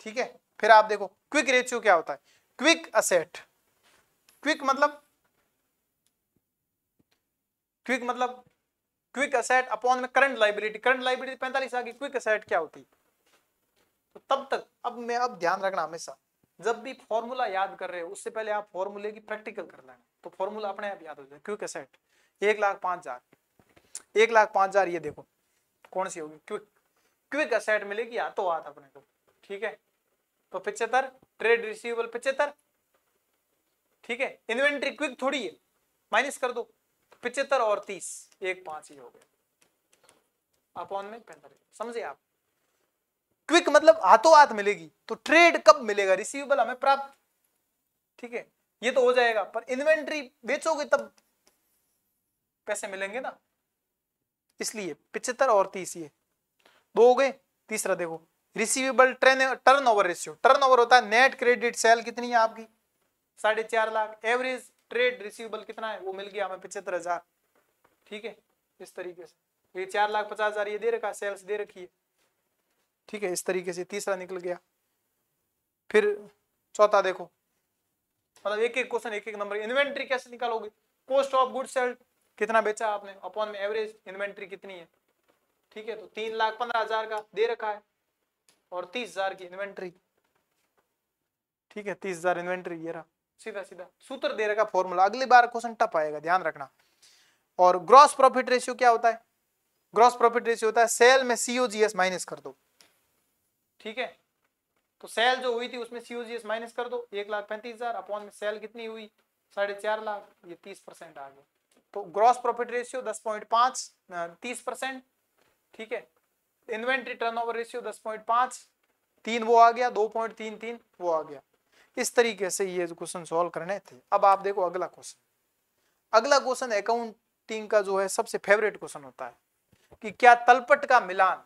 ठीक है। फिर आप देखो क्विक रेशियो क्या होता है, क्विक असेट, क्विक मतलब क्विक असेट अपॉन में करंट लायबिलिटी, करंट लायबिलिटी 45 आ गई, क्विक असेट क्या होती, तो तब तक अब ध्यान रखना हमेशा, जब भी फॉर्मूला याद कर रहे हो उससे पहले आप फॉर्मूले की प्रैक्टिकल कर लेना, तो फॉर्मूला अपने आप याद हो जाए। क्विक असेट 1,05,000, 1,05,000 ये देखो कौन सी होगी, क्विक असेट मिलेगी हाथों हाथ अपने को, ठीक है, तो 75, ट्रेड रिसीवेबल 75, ठीक है। इन्वेंट्री क्विक थोड़ी है, माइनस कर दो, 75 और 30, 1.5 ही हो गया अपॉन में 45, समझे आप। क्विक मतलब हाथों हाथ मिलेगी, तो ट्रेड कब मिलेगा, रिसीवेबल हमें प्राप्त, ठीक है, ये तो हो जाएगा, पर इन्वेंट्री बेचोगे तब पैसे मिलेंगे ना, इसलिए 75 और 30 ये दो हो गए। तीसरा देखो रिसीवेबल टर्नओवर रेशियो, टर्नओवर होता है नेट क्रेडिट सेल कितनी है आपकी 4.5 लाख, एवरेज ट्रेड रिसीवेबल कितना है वो मिल गया हमें 75,000, ठीक है। इस तरीके से ये 4,50,000 ये दे रखा, सेल्स दे रखी है, ठीक है। इस तरीके से तीसरा निकल गया। फिर चौथा देखो, मतलब एक एक क्वेश्चन एक एक नंबर। इन्वेंट्री कैसे निकालोगे, कॉस्ट ऑफ गुड्स सेल्ड कितना बेचा आपने अपॉन में एवरेज इन्वेंट्री कितनी है, ठीक है। तो 3,15,000 का दे रखा है और 30,000 की इन्वेंट्री, ठीक है। 30,000 इन्वेंट्री ये रहा, सीधा सीधा सूत्र दे रखा, फॉर्मूला। अगली बार क्वेश्चन टफ आएगा, ध्यान रखना। और ग्रॉस प्रॉफिट रेशियो क्या होता है, ग्रॉस प्रॉफिट रेशियो होता है सेल में सीओजीएस माइनस कर दो, ठीक है। तो सेल जो हुई थी उसमें सीओजीएस माइनस कर दो, 1,35,000 अपॉन में सेल कितनी हुई 4.5 लाख, ये 30% आ गया। तो ग्रॉस प्रॉफिट रेशियो 10.5 30%, ठीक है। इन्वेंट्री टर्नओवर रेशियो 10.5, 3 वो आ गया, 2.33 वो आ गया। इस तरीके से ये क्वेश्चन सॉल्व करने थे। अब आप देखो अगला क्वेश्चन, अगला क्वेश्चन अकाउंटिंग का जो है सबसे फेवरेट क्वेश्चन होता है कि क्या तलपट का मिलान